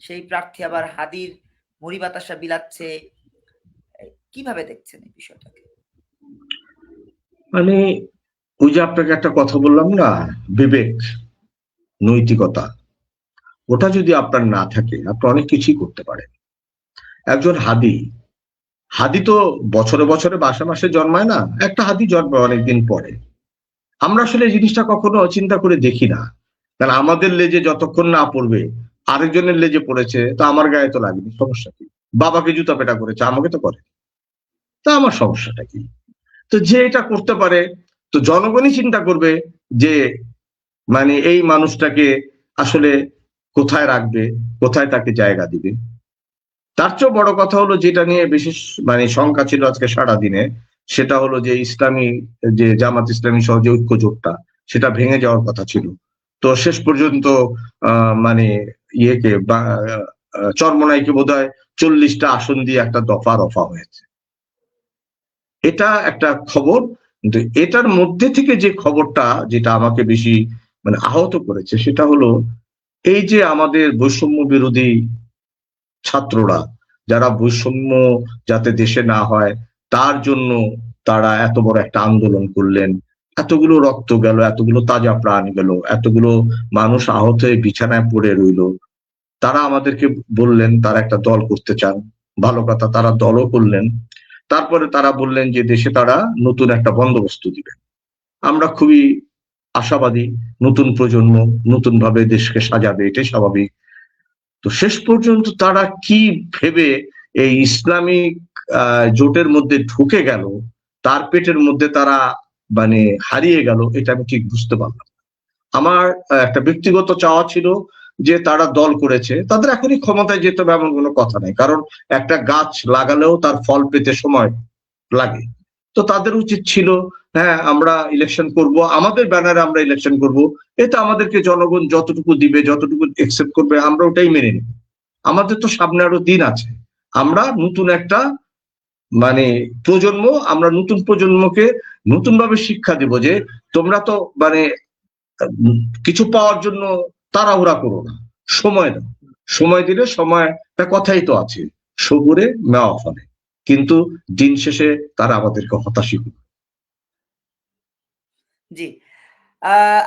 সেই প্রার্থী আবার হাদির মুড়ি বাতাসা বিলাচ্ছে। কিভাবে দেখছেন এই বিষয়টাকে? মানে ওই যে আপনাকে একটা কথা বললাম না, বিবেক, নৈতিকতা, ওটা যদি আপনার না থাকে আপনি অনেক কিছুই করতে পারেন। একজন হাদি তো বছরে বছরে মাসে জন্মায় না, একটা হাদি জন্মায় অনেকদিন পরে। আমরা আসলে এই জিনিসটা কখনো চিন্তা করে দেখি না, কারণ আমাদের লেজে যতক্ষণ না পড়বে, আরেকজনের লেজে পড়েছে তো আমার গায়ে তো লাগেনি, সমস্যা কি? বাবাকে জুতা পেটা করেছে, আমাকে তো করে, তা আমার সমস্যাটা কি? তো যে এটা করতে পারে, তো জনগণই চিন্তা করবে যে মানে এই মানুষটাকে আসলে কোথায় রাখবে, কোথায় তাকে জায়গা দিবে। তার চেয়েও বড় কথা হলো, যেটা নিয়ে বিশেষ মানে শঙ্কা ছিল আজকে সারাদিনে, সেটা হলো যে ইসলামী, যে জামাত ইসলামী সহ যে ঐক্য জোটটা, সেটা ভেঙে যাওয়ার কথা ছিল। তো শেষ পর্যন্ত মানে ইয়েকে বা চরমোনাইকে বোধহয় 40টা আসন দিয়ে একটা দফা রফা হয়েছে। এটা একটা খবর। কিন্তু এটার মধ্যে থেকে যে খবরটা যেটা আমাকে বেশি মানে আহত করেছে, সেটা হলো এই যে আমাদের বৈষম্য বিরোধী ছাত্ররা, যারা বৈষম্য যাতে দেশে না হয় তার জন্য তারা এত বড় একটা আন্দোলন করলেন, এতগুলো রক্ত গেল, এতগুলো তাজা প্রাণ গেল, এতগুলো মানুষ আহত হয়ে বিছানায় পড়ে রইল। তারা আমাদেরকে বললেন তারা একটা দল করতে চান, ভালো কথা, তারা দলও করলেন। তারপরে তারা বললেন যে দেশে তারা নতুন একটা বন্দোবস্ত দিবেন। আমরা খুবই আশাবাদী, নতুন প্রজন্ম নতুন ভাবে দেশকে সাজাবে, এটাই স্বাভাবিক। তো শেষ পর্যন্ত তারা কি ভেবে এই ইসলামিক জোটের মধ্যে ঢুকে গেল, তার পেটের মধ্যে তারা মানে হারিয়ে গেল, এটা আমি ঠিক বুঝতে পারলাম। আমার একটা ব্যক্তিগত চাওয়া ছিল যে তারা দল করেছে, তাদের এখনই ক্ষমতায় যেতে হবে এমন কোনো কথা নাই, কারণ একটা গাছ লাগালেও তার ফল পেতে সময় লাগে। তো তাদের উচিত ছিল, হ্যাঁ আমরা ইলেকশন করব, আমাদের ব্যানারে আমরা ইলেকশন করব, এতে আমাদেরকে জনগণ যতটুকু দিবে, যতটুকু একসেপ্ট করবে, আমরা ওটাই মেনে নেব। আমাদের তো সামনে আরো দিন আছে, আমরা নতুন একটা মানে প্রজন্ম, আমরা নতুন প্রজন্মকে নতুন ভাবে শিক্ষা দেব যে তোমরা তো মানে কিছু পাওয়ার জন্য তাড়াহুড়া করো না, সময় দাও, সময় দিলে সময়টা, কথাই তো আছে, সবুরে মেওয়া ফলে। কিন্তু দিন শেষে তারা আমাদেরকে হতাশই করবে। জি।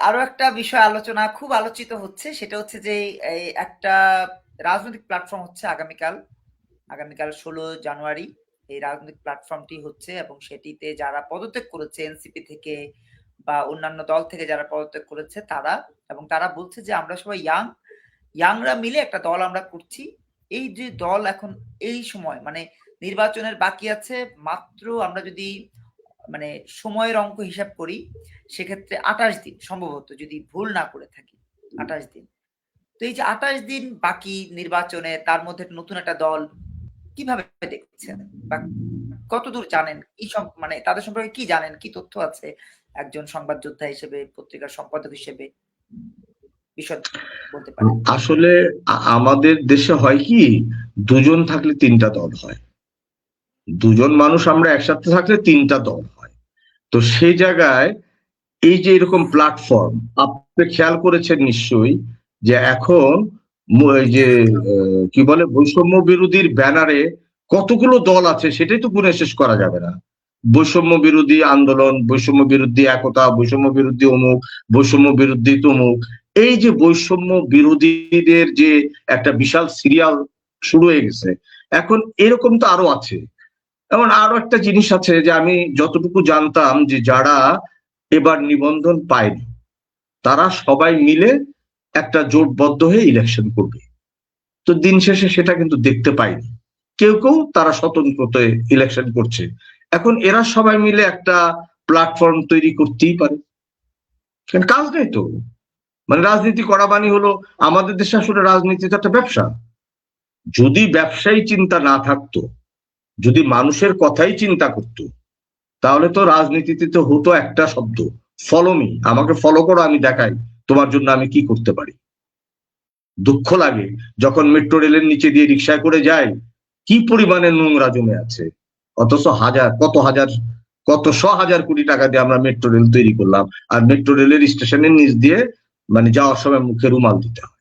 আরো একটা বিষয় আলোচনা খুব আলোচিত হচ্ছে, সেটা হচ্ছে যে এই একটা রাজনৈতিক প্ল্যাটফর্ম হচ্ছে আগামীকাল 16 জানুয়ারি এই রাজনৈতিক প্ল্যাটফর্মটি হচ্ছে, এবং সেটিতে যারা পদত্যাগ করেছে এনসিপি থেকে বা অন্যান্য দল থেকে যারা পদত্যাগ করেছে তারা, এবং তারা বলছে যে আমরা সবাই ইয়াংরা মিলে একটা দল আমরা করছি। এই যে দল এখন এই সময় মানে নির্বাচনের বাকি আছে মাত্র, আমরা যদি মানে সময়ের অঙ্ক হিসাব করি সেক্ষেত্রে 28 দিন, সম্ভবত যদি ভুল না করে থাকি 28 দিন। তো এই যে 28 দিন বাকি নির্বাচনে, তার মধ্যে নতুন একটা দল কিভাবে দেখছেন বা কতদূর জানেন, কি মানে তাদের সম্পর্কে কি জানেন, কি তথ্য আছে একজন সংবাদ যোদ্ধা হিসেবে, পত্রিকার সম্পাদক হিসেবে বিশদ বলতে পারেন? আসলে আমাদের দেশে হয় কি, দুজন থাকলে তিনটা দল হয়, দুজন মানুষ আমরা একসাথে থাকলে তিনটা দল হয়। তো সেই জায়গায় এই যে এরকম প্ল্যাটফর্ম, আপনি খেয়াল করেছেন নিশ্চয়ই যে এখন এই যে কি বলে বৈষম্য বিরোধীর ব্যানারে কতগুলো দল আছে সেটাই তো গুণে শেষ করা যাবে না। বৈষম্য বিরোধী আন্দোলন, বৈষম্য বিরোধী একতা, বৈষম্য বিরোধী অমুক, বৈষম্য বিরোধী তমুক, এই যে বৈষম্য বিরোধীদের যে একটা বিশাল সিরিয়াল শুরু হয়ে গেছে, এখন এরকম তো আরো আছে। এমন আরো একটা জিনিস আছে যে আমি যতটুকু জানতাম যে যারা এবার নিবন্ধন পায়নি তারা সবাই মিলে একটা জোটবদ্ধ হয়ে ইলেকশন করবে। তো দিন শেষে সেটা কিন্তু দেখতে পাইনি, কেউ কেউ তারা স্বতন্ত্র ইলেকশন করছে। এখন এরা সবাই মিলে একটা প্ল্যাটফর্ম তৈরি করতেই পারে, কাজ নেই তো। মানে রাজনীতি করা মানে হলো, আমাদের দেশে আসলে রাজনীতি তো একটা ব্যবসা। যদি ব্যবসায়ী চিন্তা না থাকতো, যদি মানুষের কথাই চিন্তা করতো, তাহলে তো রাজনীতিতে তো হতো একটা শব্দ, ফলো মি, আমাকে ফলো করো, আমি দেখাই তোমার জন্য আমি কি করতে পারি। দুঃখ লাগে যখন মেট্রো রেলের নিচে দিয়ে রিক্সায় করে যায়, কি পরিমাণে নোংরা জমে আছে, অথচ কত শ হাজার কোটি টাকা দিয়ে আমরা মেট্রো রেল তৈরি করলাম, আর মেট্রো রেলের স্টেশনের নিচ দিয়ে মানে যাওয়ার সময় মুখে রুমাল দিতে হয়।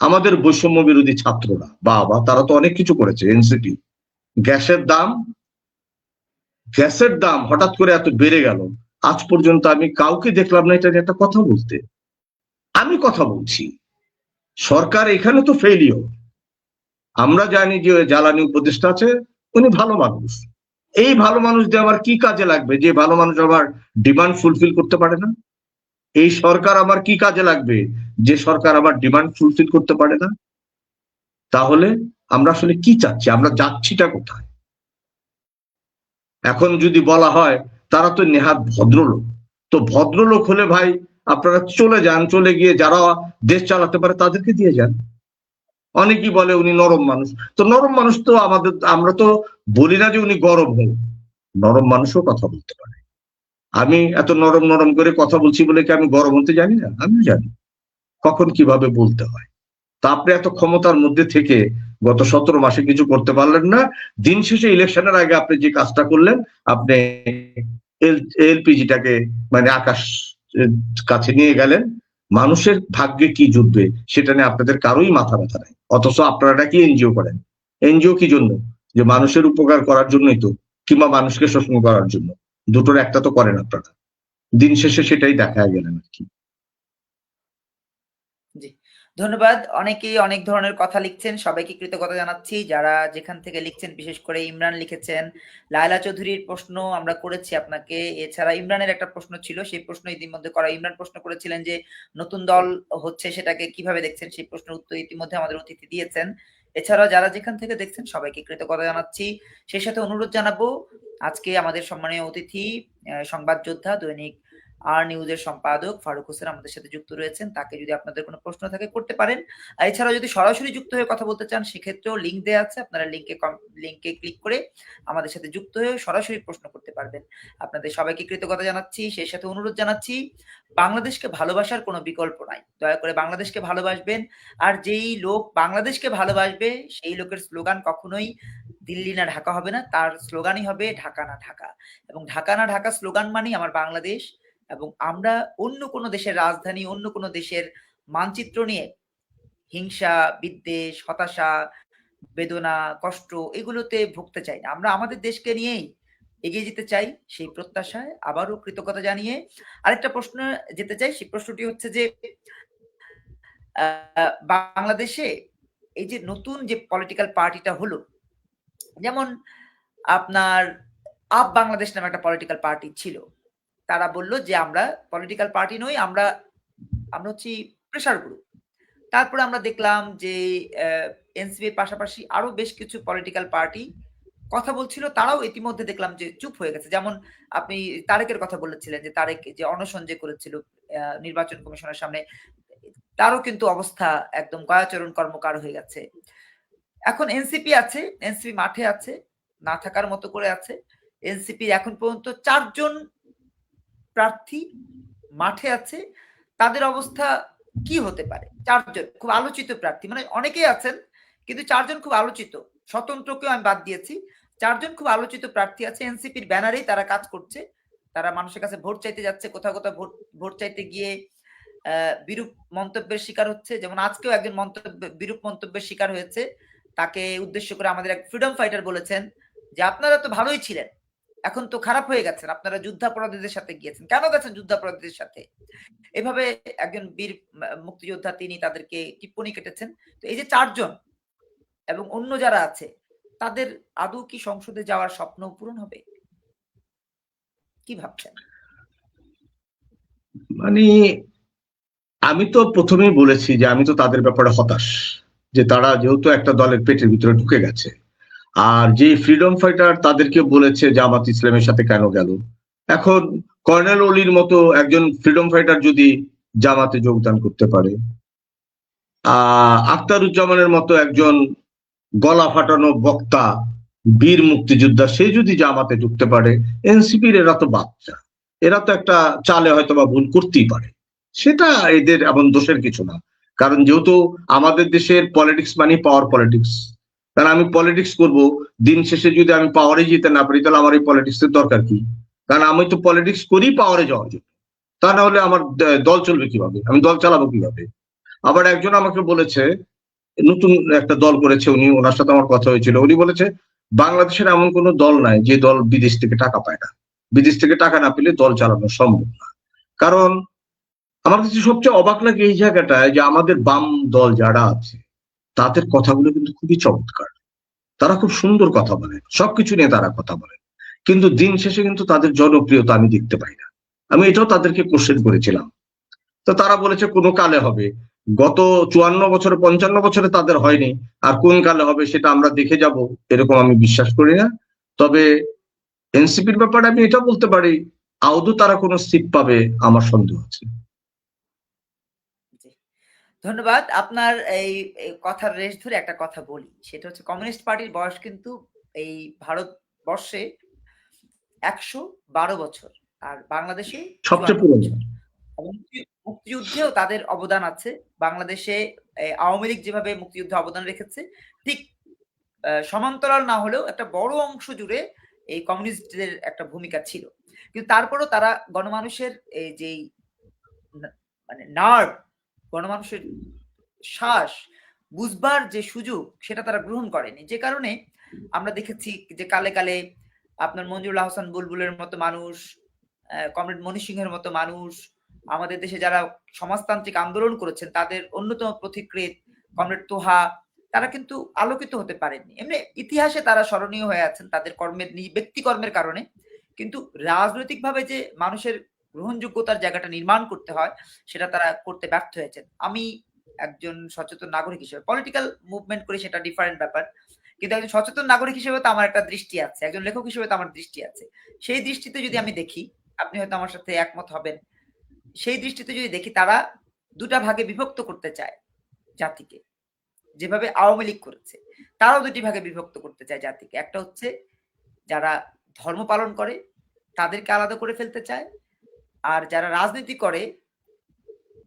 আমাদের বৈষম্য বিরোধী ছাত্ররা বাবা, তারা তো অনেক কিছু করেছে। এনসিপি, গ্যাসের দাম হঠাৎ করে এত বেড়ে গেল, আজ পর্যন্ত আমি কাউকে দেখলাম না এটা নিয়ে একটা কথা বলতে। আমি কথা বলছি, সরকার এখানে তো ফেলিও। আমরা জানি যে জ্বালানি উপদেষ্টা আছে, উনি ভালো মানুষ। এই ভালো মানুষ দিয়ে আবার কি কাজে লাগবে যে ভালো মানুষ আবার ডিমান্ড ফুলফিল করতে পারে না? এই সরকার আবার কি কাজে লাগবে যে সরকার আবার ডিমান্ড ফুলফিল করতে পারে না? তাহলে আমরা আসলে কি চাচ্ছি, আমরা যাচ্ছিটা কোথায়? এখন যদি বলা হয় তারা তো নেহাত ভদ্রলোক, তো ভদ্রলোক হলে ভাই আপনারা চলে যান, চলে গিয়ে যারা দেশ চালাতে পারে তাদেরকে দিয়ে যান। অনেকেই বলে উনি নরম মানুষ, তো নরম মানুষ তো আমরা তো বলি না যে উনি গরম হোক, নরম মানুষও কথা বলতে পারে। আমি এত নরম নরম করে কথা বলছি বলে কি আমি গরম হতে জানি না? আমিও জানি কখন কিভাবে বলতে হয়। তা আপনি এত ক্ষমতার মধ্যে থেকে গত 17 মাসে কিছু করতে পারলেন না। দিন শেষে ইলেকশনের আগে আপনি যে কাজটা করলেন, আপনি এলপিজিটাকে মানে আকাশ কাছে নিয়ে গেলেন। মানুষের ভাগ্যে কি জুটবে সেটা নিয়ে আপনাদের কারোই মাথা ব্যথা নাই। অথচ আপনারা কি এনজিও করেন? এনজিও কি জন্য? যে মানুষের উপকার করার জন্যই তো, কিংবা মানুষকে শোষণ করার জন্য। দুটোর একটা তো করেন আপনারা। দিন শেষে সেটাই দেখা গেলেন আর কি। জি, ধন্যবাদ। অনেকেই অনেক ধরনের কথা লিখছেন। সবাইকে কৃতজ্ঞতা জানাচ্ছি। যারা যেখান থেকে লিখছেন, বিশেষ করে ইমরান লিখেছেন। লায়লা চৌধুরীর প্রশ্ন আমরা করেছি আপনাকে। এছাড়া ইমরানের একটা প্রশ্ন ছিল, সেই প্রশ্ন ইতিমধ্যে করা। ইমরান প্রশ্ন করেছিলেন যে নতুন দল হচ্ছে সেটাকে কিভাবে দেখছেন? সেই প্রশ্নের উত্তর ইতিমধ্যে আমাদের অতিথি দিয়েছেন। এছাড়াও যারা যেখান থেকে দেখছেন সবাইকে কৃতজ্ঞতা জানাচ্ছি। সেই সাথে অনুরোধ জানাবো, আজকে আমাদের সম্মানীয় অতিথি সংবাদ যোদ্ধা দৈনিক আর নিউজের সম্পাদক ফারুক হোসেন আমাদের সাথে যুক্ত রয়েছেন। তাকে যদি আপনাদের কোনো প্রশ্ন থাকে করতে পারেন। এছাড়াও যদি সরাসরি যুক্ত হয়ে কথা বলতে চান সেক্ষেত্রেও লিংক দেয়া আছে। আপনারা লিংকে ক্লিক করে আমাদের সাথে যুক্ত হয়ে সরাসরি প্রশ্ন করতে পারবেন। আপনাদের সবাইকে কৃতজ্ঞতা জানাচ্ছি। সেই সাথে অনুরোধ জানাচ্ছি, বাংলাদেশকে ভালোবাসার কোনো বিকল্প নাই। দয়া করে বাংলাদেশকে ভালোবাসবেন। আর যেই লোক বাংলাদেশকে ভালোবাসবে সেই লোকের স্লোগান কখনোই দিল্লি না ঢাকা হবে না। তার স্লোগানই হবে ঢাকা না ঢাকা। এবং ঢাকা না ঢাকা স্লোগান মানেই আমার বাংলাদেশ। এবং আমরা অন্য কোনো দেশের রাজধানী, অন্য কোনো দেশের মানচিত্র নিয়ে হিংসা, বিদ্বেষ, হতাশা, বেদনা, কষ্ট এগুলোতে ভুগতে চাই না। আমরা আমাদের দেশকে নিয়েই এগিয়ে যেতে চাই। সেই প্রত্যাশায় আবারও কৃতজ্ঞতা জানিয়ে আরেকটা প্রশ্ন যেতে চাই। সেই প্রশ্নটি হচ্ছে যে বাংলাদেশে এই যে নতুন যে পলিটিক্যাল পার্টিটা হলো, যেমন আপনার আপ বাংলাদেশ নামে একটা পলিটিক্যাল পার্টি ছিল। তারা বলল যে আমরা পলিটিক্যাল পার্টি নই, আমরা হচ্ছি প্রেশার গ্রুপ। তারপরে আমরা দেখলাম যে এনসিপির পাশাপাশি আরো বেশ কিছু পলিটিক্যাল পার্টি কথা বলছিল, তারাও ইতিমধ্যে দেখলাম যে চুপ হয়ে গেছে। যেমন আপনি তারেকের কথা বলেছিলেন যে তারেক যে অনশন যে করেছিল নির্বাচন কমিশনের সামনে, তারও কিন্তু অবস্থা একদম গয়াচরণ কর্মকার হয়ে গেছে। এখন এনসিপি আছে, এনসিপি মাঠে আছে, না থাকার মতো করে আছে। এনসিপির এখন পর্যন্ত 4 জন প্রার্থী মাঠে আছে। তাদের অবস্থা কি হতে পারে? 4 জন খুব আলোচিত প্রার্থী, মানে অনেকেই আছেন কিন্তু 4 জন খুব আলোচিত। স্বতন্ত্রকেও আমি বাদ দিয়েছি। 4 জন খুব আলোচিত প্রার্থী আছে। এনসিপির ব্যানারেই তারা কাজ করছে। তারা মানুষের কাছে ভোট চাইতে যাচ্ছে। কোথাও কোথাও ভোট চাইতে গিয়ে বিরূপ মন্তব্যের শিকার হচ্ছে। যেমন আজকেও একজন বিরূপ মন্তব্যের শিকার হয়েছে। তাকে উদ্দেশ্য করে আমাদের এক ফ্রিডম ফাইটার বলেছেন যে আপনারা তো ভালোই ছিলেন, এখন তো খারাপ হয়ে গেছেন, আপনারা যুদ্ধাপরাধীদের সাথে গিয়েছেন, কেন গেছেন যুদ্ধাপরাধীদের সাথে? এভাবে একজন বীর মুক্তিযোদ্ধা তিনি তাদেরকে টিপ্পনী কেটেছেন। তো এই যে 4 জন এবং অন্য যারা আছে, তাদের আদৌ কি সংসদে যাওয়ার স্বপ্ন পূরণ হবে? কি ভাবছেন? মানে আমি তো প্রথমেই বলেছি যে আমি তো তাদের ব্যাপারে হতাশ, যে তারা যেহেতু একটা দলের পেটের ভিতরে ঢুকে গেছে। আর যে ফ্রিডম ফাইটার তাদেরকে বলেছে জামাত ইসলামের সাথে কেন গেল। এখন কর্নেল অলির মতো একজন ফ্রিডম ফাইটার যদি জামাতে যোগদান করতে পারে, আখতারুজ্জামানের মতো একজন গলা ফাটানো বক্তা, বীর মুক্তিযোদ্ধা, সে যদি জামাতে ঢুকতে পারে, এনসিপির এরা তো বাচ্চা, এরা তো একটা চালে হয়তো বা ভুল করতেই পারে। সেটা এদের এমন দোষের কিছু না। কারণ যেহেতু আমাদের দেশের পলিটিক্স মানে পাওয়ার পলিটিক্স, কারণ আমি পলিটিক্স করব, দিন শেষে যদি আমি পাওয়ারে যেতে না পারি তাহলে আমার এই পলিটিক্স এর দরকার কি? কারণ আমি তো পলিটিক্স করি পাওয়ারে যাওয়ার জন্য। তা না হলে আমার দল চলবে কিভাবে, আমি দল চালাবো কিভাবে? আবার একজন আমাকে বলেছে, নতুন একটা দল করেছে উনি, ওনার সাথে আমার কথা হয়েছিল, উনি বলেছে বাংলাদেশের এমন কোনো দল নাই যে দল বিদেশ থেকে টাকা পায় না, বিদেশ থেকে টাকা না পেলে দল চালানো সম্ভব না। কারণ আমার কাছে সবচেয়ে অবাক লাগে এই জায়গাটায় যে আমাদের বাম দল যারা আছে তাদের কথাগুলো কিন্তু খুবই চমৎকার, তারা খুব সুন্দর কথা বলেন, সবকিছু নিয়ে তারা কথা বলেন, কিন্তু দিন শেষে কিন্তু তাদের জনপ্রিয়তা আমি দেখতে পাই না। আমি এটাও তাদেরকে কোশ্চেন করেছিলাম, তো তারা বলেছে কোনো কালে হবে, গত 54 বছরে 55 বছরে তাদের হয়নি, আর কোন কালে হবে সেটা আমরা দেখে যাব, এরকম আমি বিশ্বাস করি না। তবে এনসিপির ব্যাপারে আমি এটা বলতে পারি, আদৌ তারা কোনো সিট পাবে আমার সন্দেহ আছে। ধন্যবাদ। আপনার এই কথার রেশ ধরে একটা কথা বলি। সেটা হচ্ছে কমিউনিস্ট পার্টির বয়স কিন্তু এই ভারতবর্ষে 112 বছর, আর বাংলাদেশে সবচেয়ে 54 পুরনো। বছর। এবং মুক্তিযুদ্ধেও তাদের অবদান আছে। বাংলাদেশে আওয়ামী লীগ যেভাবে মুক্তিযুদ্ধে অবদান রেখেছে, ঠিক সমান্তরাল না হলেও একটা বড় অংশ জুড়ে এই কমিউনিস্টদের একটা ভূমিকা ছিল। কিন্তু তারপরেও তারা গণমানুষের এই যেই মানে নার্ভ, গণমানুষের শ্বাস বুঝবার যে সুযোগ, সেটা তারা গ্রহণ করেনি। যে কারণে আমরা দেখেছি যে কালে কালে আপনার মঞ্জুরুল আহসান বুলবুলের মতো মানুষ, কমরেড মনি সিংহের মতো মানুষ, আমাদের দেশে যারা সমাজতান্ত্রিক আন্দোলন করেছেন তাদের অন্যতম পথিকৃৎ কমরেড তোহা, তারা কিন্তু আলোকিত হতে পারেননি। এমনি ইতিহাসে তারা স্মরণীয় হয়ে আছেন তাদের কর্মের, ব্যক্তিকর্মের কারণে। কিন্তু রাজনৈতিকভাবে যে মানুষের গ্রহণযোগ্যতার জায়গাটা নির্মাণ করতে হয়, সেটা তারা করতে ব্যর্থ হয়েছেন। আমি একজন সচেতন নাগরিক হিসেবে, পলিটিক্যাল মুভমেন্ট করি সেটা ডিফারেন্ট ব্যাপার, কিন্তু একজন সচেতন নাগরিক হিসেবে তো আমার একটা দৃষ্টি আছে, একজন লেখক হিসেবে তো আমার দৃষ্টি আছে। সেই দৃষ্টিতে যদি আমি দেখি, আপনি হয়তো আমার সাথে একমত হবেন, সেই দৃষ্টিতে যদি দেখি, তারা দুটা ভাগে বিভক্ত করতে চায় জাতিকে, যেভাবে আওয়ামী লীগ করেছে। তারাও দুটি ভাগে বিভক্ত করতে চায় জাতিকে। একটা হচ্ছে যারা ধর্ম পালন করে তাদেরকে আলাদা করে ফেলতে চায়, আর যারা রাজনীতি করে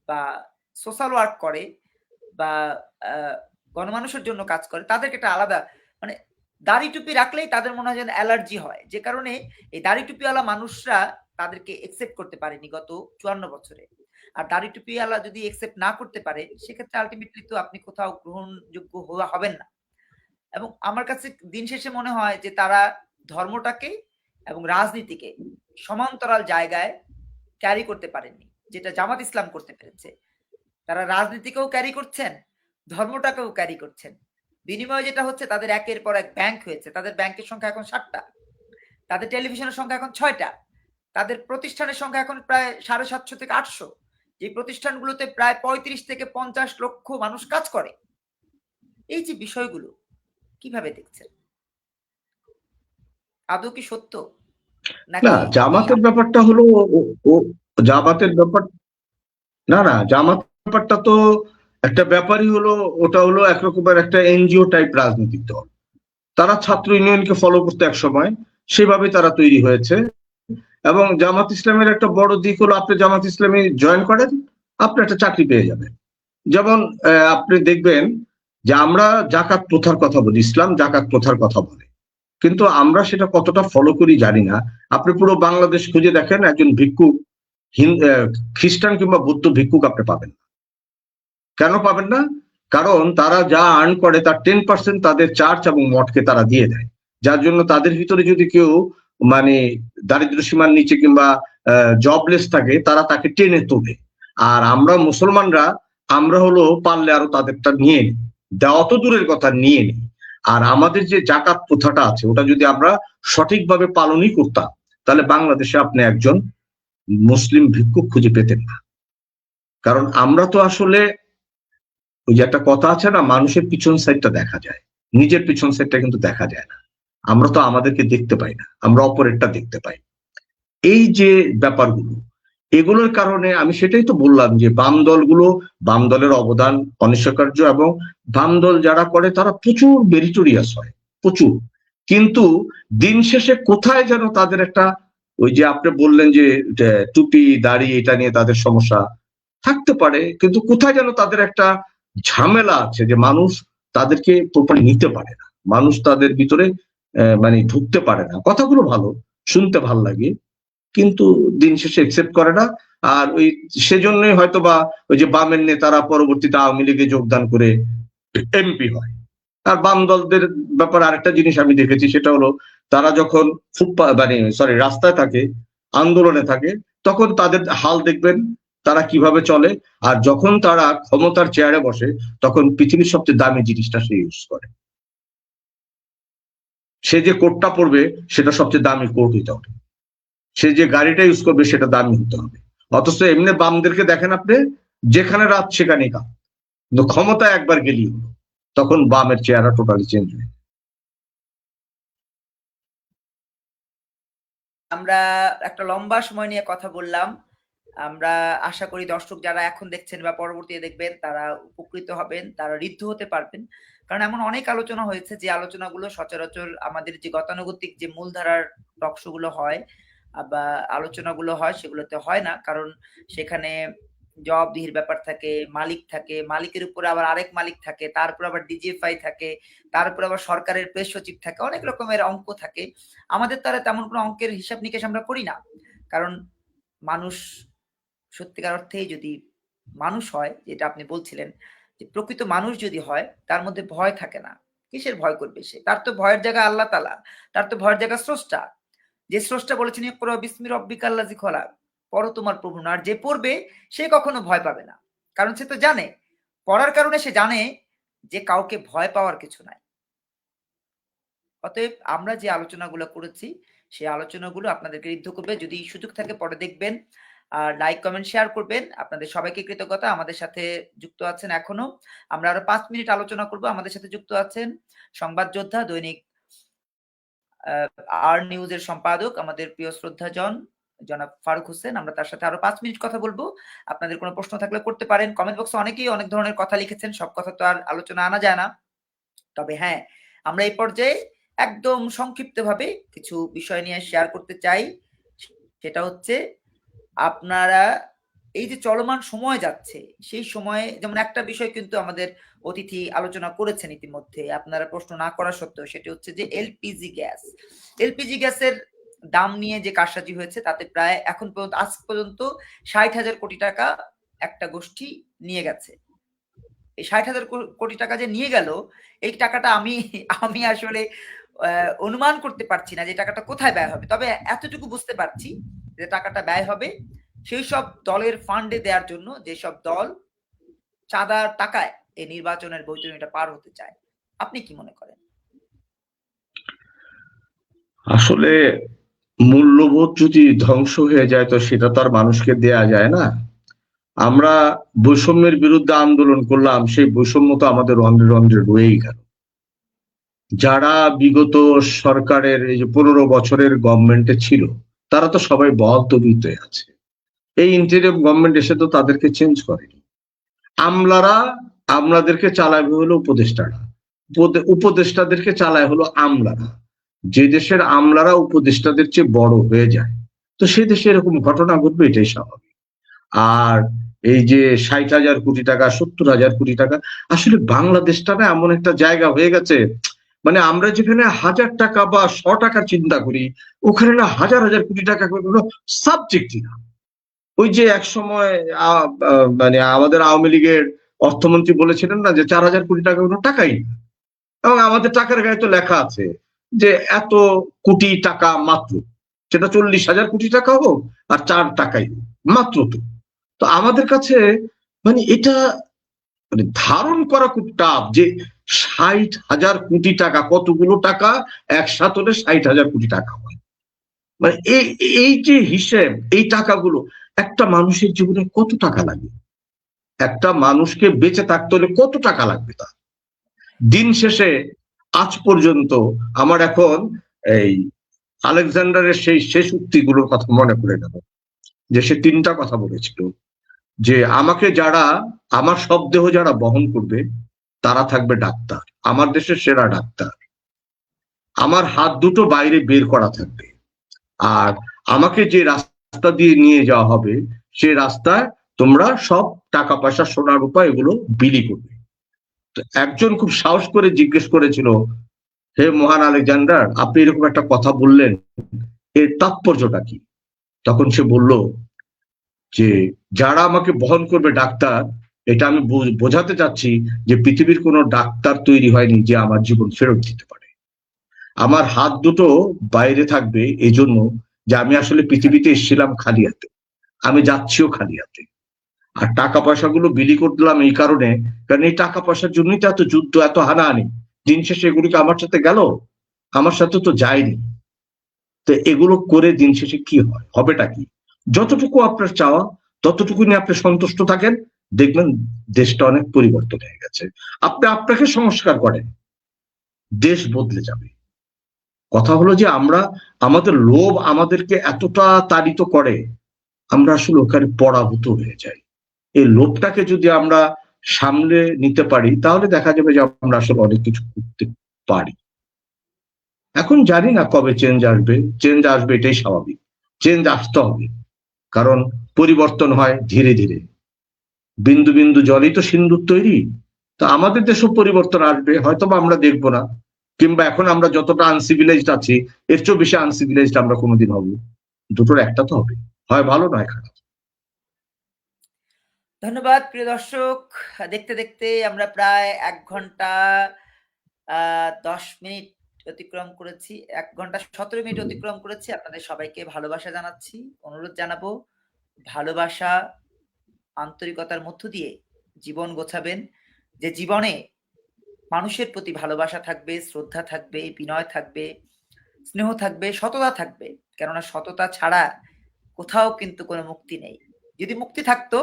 বা সোশ্যাল ওয়ার্ক করে বা গণমানুষের জন্য কাজ করে, তাদেরকে একটা আলাদা, মানে দাড়ি টুপি রাখলেই তাদের মনে হয় যেন অ্যালার্জি হয়। যে কারণে এই দাড়ি টুপিওয়ালা মানুষরা তাদেরকে একসেপ্ট করতে পারেনি গত 54 বছরে। আর দাড়ি টুপিওয়ালা যদি একসেপ্ট না করতে পারে, সেক্ষেত্রে আলটিমেটলি তো আপনি কোথাও গ্রহণযোগ্য হবেন না। এবং আমার কাছে দিন শেষে মনে হয় যে তারা ধর্মটাকে এবং রাজনীতিকে সমান্তরাল জায়গায় ক্যারি করতে পারেননি, যেটা জামাত ইসলাম করতে পেরেছে। তারা রাজনীতিকেও ক্যারি করছেন, ধর্মটাকেও ক্যারি করছেন। বিনিময়ে যেটা হচ্ছে, তাদের একের পর এক ব্যাংক হয়েছে। তাদের ব্যাংকের সংখ্যা এখন 7টা, তাদের টেলিভিশনের সংখ্যা এখন 6টা, তাদের প্রতিষ্ঠানের সংখ্যা এখন প্রায় 750 থেকে 800, যে প্রতিষ্ঠানগুলোতে প্রায় 35 থেকে 50 লক্ষ মানুষ কাজ করে। এই যে বিষয়গুলো কিভাবে দেখছেন? আদৌ কি সত্য? না, নাকি জামাতের ব্যাপারটা হলো জামাতের ব্যাপার, না জামাতের ব্যাপারটা তো একটা ব্যাপারই হলো, ওটা হলো একরকমের একটা এনজিও টাইপ রাজনৈতিক দল। তারা ছাত্র ইউনিয়নকে ফলো করতে এক সময়, সেভাবে তারা তৈরি হয়েছে। এবং জামাত ইসলামের একটা বড় দিক হলো, আপনি জামাত ইসলামে জয়েন করেন, আপনি একটা চাকরি পেয়ে যাবেন। যেমন আপনি দেখবেন যে আমরা জাকাত প্রথার কথা বলি, ইসলাম জাকাত প্রথার কথা বলে, কিন্তু আমরা সেটা কতটা ফলো করি জানি না। আপনি পুরো বাংলাদেশ খুঁজে দেখেন, একজন ভিক্ষুক খ্রিস্টান কিংবা বৌদ্ধ ভিক্ষুক আপনি পাবেন না। কেন পাবেন না? কারণ তারা যা আর্ন করে তার 10% তাদের চার্চ এবং মঠকে তারা দিয়ে দেয়, যার জন্য তাদের ভিতরে যদি কেউ মানে দারিদ্র সীমার নিচে কিংবা জবলেস থাকে, তারা তাকে টেনে তোলে। আর আমরা মুসলমানরা, আমরা হলো পারলে আরো তাদেরটা নিয়ে নিই, দেওয়া তো দূরের কথা, নিয়ে নিই। আর আমাদের যে জাকাত প্রথাটা আছে, ওটা যদি আমরা সঠিকভাবে পালনই করতাম, তাহলে বাংলাদেশে আপনি একজন মুসলিম ভিক্ষুক খুঁজে পেতেন না। কারণ আমরা তো আসলে, ওই যে একটা কথা আছে না, মানুষের পিছন সাইডটা দেখা যায়, নিজের পিছন সাইডটা কিন্তু দেখা যায় না। আমরা তো আমাদেরকে দেখতে পাই না, আমরা অপরেরটা দেখতে পাই। এই যে ব্যাপারগুলো, এগুলোর কারণে আমি সেটাই তো বললাম যে বাম দলের অবদান অনস্বীকার্য, এবং বাম দল যারা করে তারা প্রচুর মেরিটোরিয়াস হয়, প্রচুর। কিন্তু দিন শেষে কোথায় যেন তাদের একটা, ওই যে আপনি বললেন যে টুপি দাড়ি এটা নিয়ে তাদের সমস্যা থাকতে পারে, কিন্তু কোথায় যেন তাদের একটা ঝামেলা আছে, যে মানুষ তাদেরকে প্রপারলি নিতে পারে না, মানুষ তাদের ভিতরে মানে ঢুকতে পারে না। কথাগুলো ভালো, শুনতে ভাল লাগে, কিন্তু দিন শেষে একসেপ্ট করে না। আর ওই সেজন্যই হয়তো বা ওই যে বামের নেতারা পরবর্তীতে আওয়ামী লীগে যোগদান করে এমপি হয়। আর বাম দলদের ব্যাপারে আরেকটা জিনিস আমি দেখেছি, সেটা হলো তারা যখন রাস্তায় থাকে, আন্দোলনে থাকে, তখন তাদের হাল দেখবেন তারা কিভাবে চলে। আর যখন তারা ক্ষমতার চেয়ারে বসে, তখন পৃথিবীর সবচেয়ে দামি জিনিসটা সে ইউজ করে। সে যে কোটটা পরবে সেটা সবচেয়ে দামি কোট হইতে হবে, সে যে গাড়িটা ইউজ করবে সেটা দামি হতে হবে। অথচ এমনি বামদেরকে দেখেন আপনি, যেখানে রাত সেখানেই কাজ, কিন্তু ক্ষমতা একবার গেলেই হলো, তখন বামের চেহারা টোটালি চেঞ্জ হয়ে। আমরা একটা লম্বা সময় নিয়ে কথা বললাম। আমরা আশা করি দর্শক যারা এখন দেখছেন বা পরবর্তীতে দেখবেন, তারা উপকৃত হবেন, তারা ঋদ্ধ হতে পারবেন। কারণ এমন অনেক আলোচনা হয়েছে যে আলোচনাগুলো সচরাচর আমাদের যে গতানুগতিক যে মূলধারার টকশো গুলো হয় বা আলোচনাগুলো হয় সেগুলোতে হয় না, কারণ সেখানে জবাবদিহির ব্যাপার থাকে, মালিক থাকে, মালিকের উপরে আবার আরেক মালিক থাকে, তারপর আবার ডিজিএফআই থাকে, তারপর আবার সরকারের প্রেস সচিব থাকে, অনেক রকমের অঙ্ক থাকে। আমাদের দ্বারা তেমন কোনো অঙ্কের হিসাব নিকেশ আমরা করি না, কারণ মানুষ সত্যিকার অর্থেই যদি মানুষ হয়, যেটা আপনি বলছিলেন যে প্রকৃত মানুষ যদি হয় তার মধ্যে ভয় থাকে না। কিসের ভয় করবে সে? তার তো ভয়ের জায়গা আল্লাহ তাআলা, তার তো ভয়ের জায়গা স্রষ্টা। যে স্রষ্টা বলেছেন ইকরা বিসমি রাব্বিকাল্লাযী খলাক, পড়ো তোমার প্রভু। আর যে পড়বে সে কখনো ভয় পাবে না, কারণ সে তো জানে, পড়ার কারণে সে জানে যে কাউকে ভয় পাওয়ার কিছু নাই। অতএব আমরা যে আলোচনাগুলো করেছি সেই আলোচনাগুলো আপনাদেরকে ঋদ্ধ করবে। যদি সুযোগ থাকে পরে দেখবেন, আর লাইক কমেন্ট শেয়ার করবেন। আপনাদের সবাইকে কৃতজ্ঞতা। আমাদের সাথে যুক্ত আছেন এখনো, আমরা আরো 5 মিনিট আলোচনা করব। আমাদের সাথে যুক্ত আছেন সংবাদ যোদ্ধা, দৈনিক আর নিউজের সম্পাদক, আমাদের প্রিয় শ্রদ্ধাজন জনাব ফারুক হোসেন। আমরা তার সাথে আরো 5 মিনিট কথা বলবো। আপনাদের কোনো প্রশ্ন থাকলে করতে পারেন। কমেন্ট বক্সে অনেকেই অনেক ধরনের কথা লিখেছেন, সব কথা তো আর আলোচনা আনা যায় না। তবে হ্যাঁ, আমরা এই পর্যায়ে একদম সংক্ষিপ্তভাবে কিছু বিষয় নিয়ে শেয়ার করতে চাই। সেটা হচ্ছে, আপনারা এই যে চলমান সময় যাচ্ছে, সেই সময়ে যেমন একটা বিষয় কিন্তু আমাদের অতিথি আলোচনা করেছেন ইতিমধ্যে, আপনারা প্রশ্ন না করা সত্ত্বেও, সেটি হচ্ছে যে এলপিজি গ্যাস। এলপিজি গ্যাসের দাম নিয়ে যে কারসাজি হয়েছে তাতে প্রায় এখন পর্যন্ত আজ পর্যন্ত 60,000 কোটি টাকা একটা গোষ্ঠী নিয়ে গেছে। এই 60,000 কোটি টাকা যে নিয়ে গেল, এই টাকাটা আমি আসলে অনুমান করতে পারছি না যে টাকাটা কোথায় ব্যয় হবে। তবে এতটুকু বুঝতে পারছি যে টাকাটা ব্যয় হবে সেই সব দলের ফান্ডে দেওয়ার জন্য, যেসব দল চাঁদার টাকায় এই নির্বাচনের বৈতরণীটা পার হতে চায়। আপনি কি মনে করেন? আসলে মূল্যবোধ যদি ধ্বংস হয়ে যায় তো সেটা তো আর মানুষকে দেয়া যায় না। আমরা বৈষম্যের বিরুদ্ধে আন্দোলন করলাম, সেই বৈষম্য তো আমাদের রন্ধ্রে রন্ধ্রে রয়েই গেল। যারা বিগত সরকারের এই যে 15 বছরের গভর্নমেন্টে ছিল তারা তো সবাই বহাল আছে। এই ইন্টারিম গভর্নমেন্ট এসে তো তাদেরকে চেঞ্জ করেনি। আমলারা আমলাদেরকে চালাবে হলো উপদেষ্টারা, উপদেষ্টাদেরকে চালায় হলো আমলারা। যে দেশের আমলারা উপদেষ্টাদের চেয়ে বড় হয়ে যায় তো সে দেশে এরকম ঘটনা ঘটবে, এটাই স্বাভাবিক। আর এই যে 60,000 কোটি টাকা, 70,000 কোটি টাকা, আসলে বাংলাদেশটা না এমন একটা জায়গা হয়ে গেছে, মানে আমরা যেখানে 1000 টাকা বা 100 টাকার চিন্তা করি, ওখানে না হাজার হাজার কোটি টাকা কোনো সাবজেক্টই না। ওই যে এক সময় মানে আমাদের আওয়ামী লীগের অর্থমন্ত্রী বলেছিলেন না যে 4,000 কোটি টাকা কোনো টাকাই না, এবং আমাদের টাকার গায়ে তো লেখা আছে যে এত কোটি টাকা মাত্র, সেটা 40,000 কোটি টাকা হোক আর 4 টাকাই মাত্র। তো আমাদের কাছে মানে এটা মানে ধারণ করা খুব টাফ যে 60,000 কোটি টাকা, কতগুলো টাকা একসাথে হলে 60,000 কোটি টাকা হয়। মানে এই যে হিসেব, এই টাকাগুলো একটা মানুষের জীবনে কত টাকা লাগে, একটা মানুষকে বেঁচে থাকতে হলে কত টাকা লাগবে তার। দিন শেষে আজ পর্যন্ত আমার এখন এই আলেকজান্ডারের সেই শেষ উক্তিগুলোর কথা মনে পড়ে গেল, যে সে 3টা কথা বলেছিল যে আমাকে যারা, আমার শবদেহ যারা বহন করবে তারা থাকবে ডাক্তার, আমার দেশের সেরা ডাক্তার, আমার হাত দুটো বাইরে বের করা থাকবে, আর আমাকে যে রাস্তা দিয়ে নিয়ে যাওয়া হবে সে রাস্তায় তোমরা সব টাকা পয়সা সোনা রূপা এগুলো বিলি করবে। তো একজন খুব সাহস করে জিজ্ঞেস করেছিল, হে মহান আলেকজান্ডার, আপনি এরকম একটা কথা বললেন, এর তাৎপর্যটা কি? তখন সে বলল যে যারা আমাকে বহন করবে ডাক্তার, এটা আমি বোঝাতে চাচ্ছি যে পৃথিবীর কোনো ডাক্তার তৈরি হয়নি যে আমার জীবন ফেরত দিতে পারে। আমার হাত দুটো বাইরে থাকবে এই জন্য যে আমি আসলে পৃথিবীতে এসেছিলাম খালি হাতে, আমি যাচ্ছিও খালি হাতে। আর টাকা পয়সাগুলো বিলি করলাম এই কারণে, কারণ এই টাকা পয়সার জন্যই তো এত যুদ্ধ, এত হানাহানি। দিন শেষে এগুলিকে আমার সাথে গেল, আমার সাথে তো যায়নি। তো এগুলো করে দিন শেষে কি হয়, হবেটা কি? যতটুকু আপনার চাওয়া ততটুকু নিয়ে আপনি সন্তুষ্ট থাকেন, দেখবেন দেশটা অনেক পরিবর্তন হয়ে গেছে। আপনি আপনাকে সংস্কার করেন, দেশ বদলে যাবে। কথা হলো যে আমরা, আমাদের লোভ আমাদেরকে এতটা তাড়িত করে, আমরা আসলে ওখানে পরাভূত হয়ে যাই। এই লোভটাকে যদি আমরা সামলে নিতে পারি, তাহলে দেখা যাবে যে আমরা আসলে অনেক কিছু করতে পারি। এখন জানি না কবে চেঞ্জ আসবে, চেঞ্জ আসবে এটাই স্বাভাবিক, চেঞ্জ আসতে হবে, কারণ পরিবর্তন হয় ধীরে ধীরে। বিন্দু বিন্দু জলই তো সিন্ধুর তৈরি। তো আমাদের দেশেও পরিবর্তন আসবে, হয়তো বা আমরা দেখবো না, কিংবা এখন আমরা যতটা আনসিভিলাইজড আছি এর চেয়েও বেশি আনসিভিলাইজড আমরা কোনোদিন হবো। দুটোর একটা তো হবে, হয় ভালো নয় খারাপ। ধন্যবাদ প্রিয় দর্শক। দেখতে দেখতে আমরা প্রায় ১ ঘন্টা ১০ মিনিট অতিক্রম করেছি। ১ ঘন্টা ১৭ মিনিট অতিক্রম করেছি। আপনাদের সবাইকে ভালোবাসা জানাচ্ছি। অনুরোধ জানাবো, ভালোবাসা, আন্তরিকতার মধ্য দিয়ে জীবন গোছাবেন। যে জীবনে মানুষের প্রতি ভালোবাসা থাকবে, শ্রদ্ধা থাকবে, বিনয় থাকবে, স্নেহ থাকবে, সততা থাকবে। কেননা সততা ছাড়া কোথাও কিন্তু কোনো মুক্তি নেই। যদি মুক্তি থাকতো,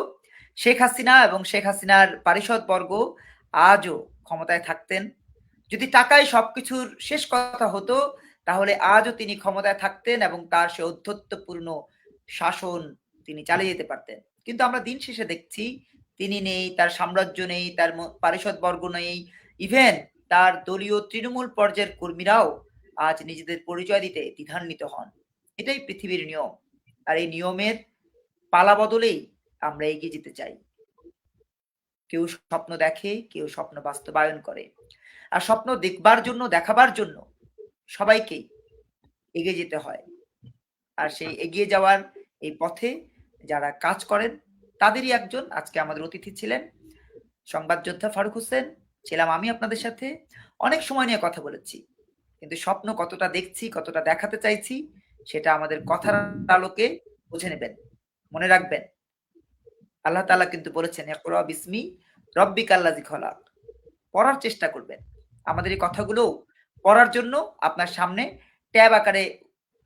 শেখ হাসিনা এবং শেখ হাসিনার পারিষদবর্গ আজও ক্ষমতায় থাকতেন। যদি টাকায় সবকিছুর শেষ কথা হতো, তাহলে আজও তিনি ক্ষমতায় থাকতেন এবং তার সে ঔদ্ধত্যপূর্ণ শাসন তিনি চালিয়ে যেতে পারতেন। কিন্তু আমরা দিন শেষে দেখছি তিনি নেই, তার সাম্রাজ্য নেই, তার পারিষদবর্গ নেই, ইভেন তার দলীয় তৃণমূল পর্যায়ের কর্মীরাও আজ নিজেদের পরিচয় দিতে দ্বিধান্বিত হন। এটাই পৃথিবীর নিয়ম। আর এই নিয়মের পালা বদলেই আমরা এগিয়ে যেতে চাই। কেউ স্বপ্ন দেখে, কেউ স্বপ্ন বাস্তবায়ন করে। আর স্বপ্ন দেখবার জন্য, দেখাবার জন্য সবাইকেই এগিয়ে যেতে হয়। আর সেই এগিয়ে যাওয়ার এই পথে যারা কাজ করেন তাদেরই একজন আজকে আমাদের অতিথি ছিলেন সংবাদ যোদ্ধা ফারুক হোসেন। ছিলাম আমি আপনাদের সাথে। অনেক সময় নিয়ে কথা বলেছি, কিন্তু স্বপ্ন কতটা দেখছি, কতটা দেখাতে চাইছি, সেটা আমাদের কথার আলোকে বুঝে নেবেন। মনে রাখবেন, আল্লাহ তাআলা কিন্তু বলেছেন, ইকরা বিসমি রব্বিকাল্লাযী খলাক। পড়ার চেষ্টা করবেন। আমাদের এই কথাগুলো পড়ার জন্য আপনার সামনে ট্যাব আকারে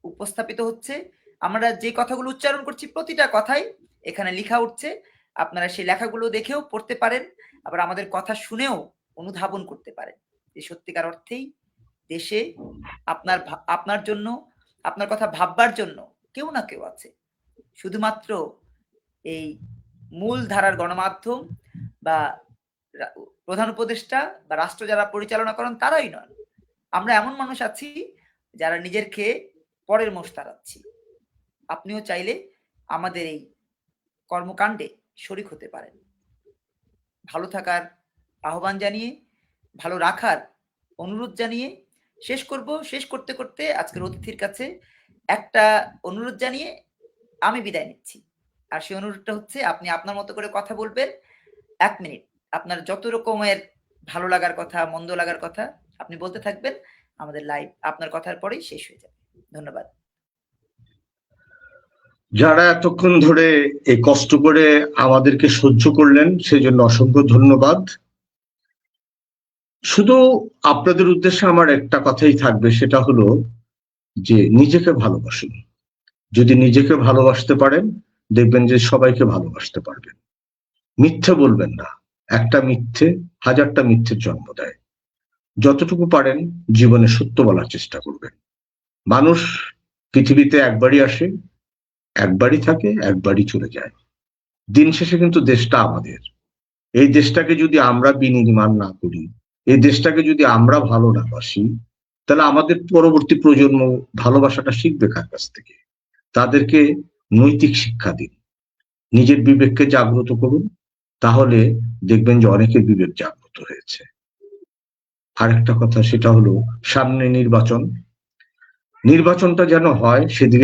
উপস্থাপিত হচ্ছে। আমরা যে কথাগুলো উচ্চারণ করছি প্রতিটা কথাই এখানে লিখা উঠছে। আপনারা সেই লেখাগুলো দেখেও পড়তে পারেন, আবার আমাদের কথা শুনেও অনুধাবন করতে পারেন যে সত্যিকার অর্থেই দেশে আপনার জন্য, আপনার কথা ভাববার জন্য কেউ না কেউ আছে। শুধুমাত্র এই মূল ধারার গণমাধ্যম বা প্রধান উপদেষ্টা বা রাষ্ট্র যারা পরিচালনা করেন তারাই নন। আমরা এমন মানুষ আছি যারা নিজের খেয়ে পরের মোষ তাড়াচ্ছি। আপনিও চাইলে আমাদের এই কর্মকাণ্ডে শরিক হতে পারেন। ভালো থাকার আহ্বান জানিয়ে, ভালো রাখার অনুরোধ জানিয়ে শেষ করতে করতে আজকের অতিথির কাছে একটা অনুরোধ জানিয়ে আমি বিদায় নিচ্ছি। আর সেই অনুরোধটা হচ্ছে, আপনি আপনার মতো করে কথা বলবেন ১ মিনিট। আপনার যত রকমের ভালো লাগার কথা, মন্দ লাগার কথা আপনি বলতে থাকবেন। আমাদের লাইভ আপনার কথার পরেই শেষ হয়ে যাবে। ধন্যবাদ। যারা এতক্ষণ ধরে এই কষ্ট করে আমাদেরকে সহ্য করলেন সেজন্য অসংখ্য ধন্যবাদ। শুধু আপনাদের উদ্দেশ্যে আমার একটা কথাই থাকবে, সেটা হলো যে নিজেকে ভালোবাসুন। যদি নিজেকে ভালোবাসতে পারেন, দেখবেন যে সবাইকে ভালোবাসতে পারবেন। মিথ্যে বলবেন না। একটা মিথ্যে হাজারটা মিথ্যের জন্ম দেয়। যতটুকু পারেন জীবনে সত্য বলার চেষ্টা করবেন। মানুষ পৃথিবীতে একবারই আসে, একবারই থাকে, একবারই চলে যায়। দিন শেষে কিন্তু দেশটা আমাদের। এই দেশটাকে যদি আমরা বিনির্মাণ না করি, এই দেশটাকে যদি আমরা ভালো না বাসি, তাহলে আমাদের পরবর্তী প্রজন্ম ভালোবাসাটা শিখবে কার কাছ থেকে? তাদেরকে নৈতিক শিক্ষা দিন, নিজের বিবেককে জাগ্রত করুন, তাহলে দেখবেন যে অনেকের বিবেক জাগ্রত হয়েছে। আরেকটা কথা, সেটা হলো সামনে নির্বাচনটা যেন হয় সেদিকে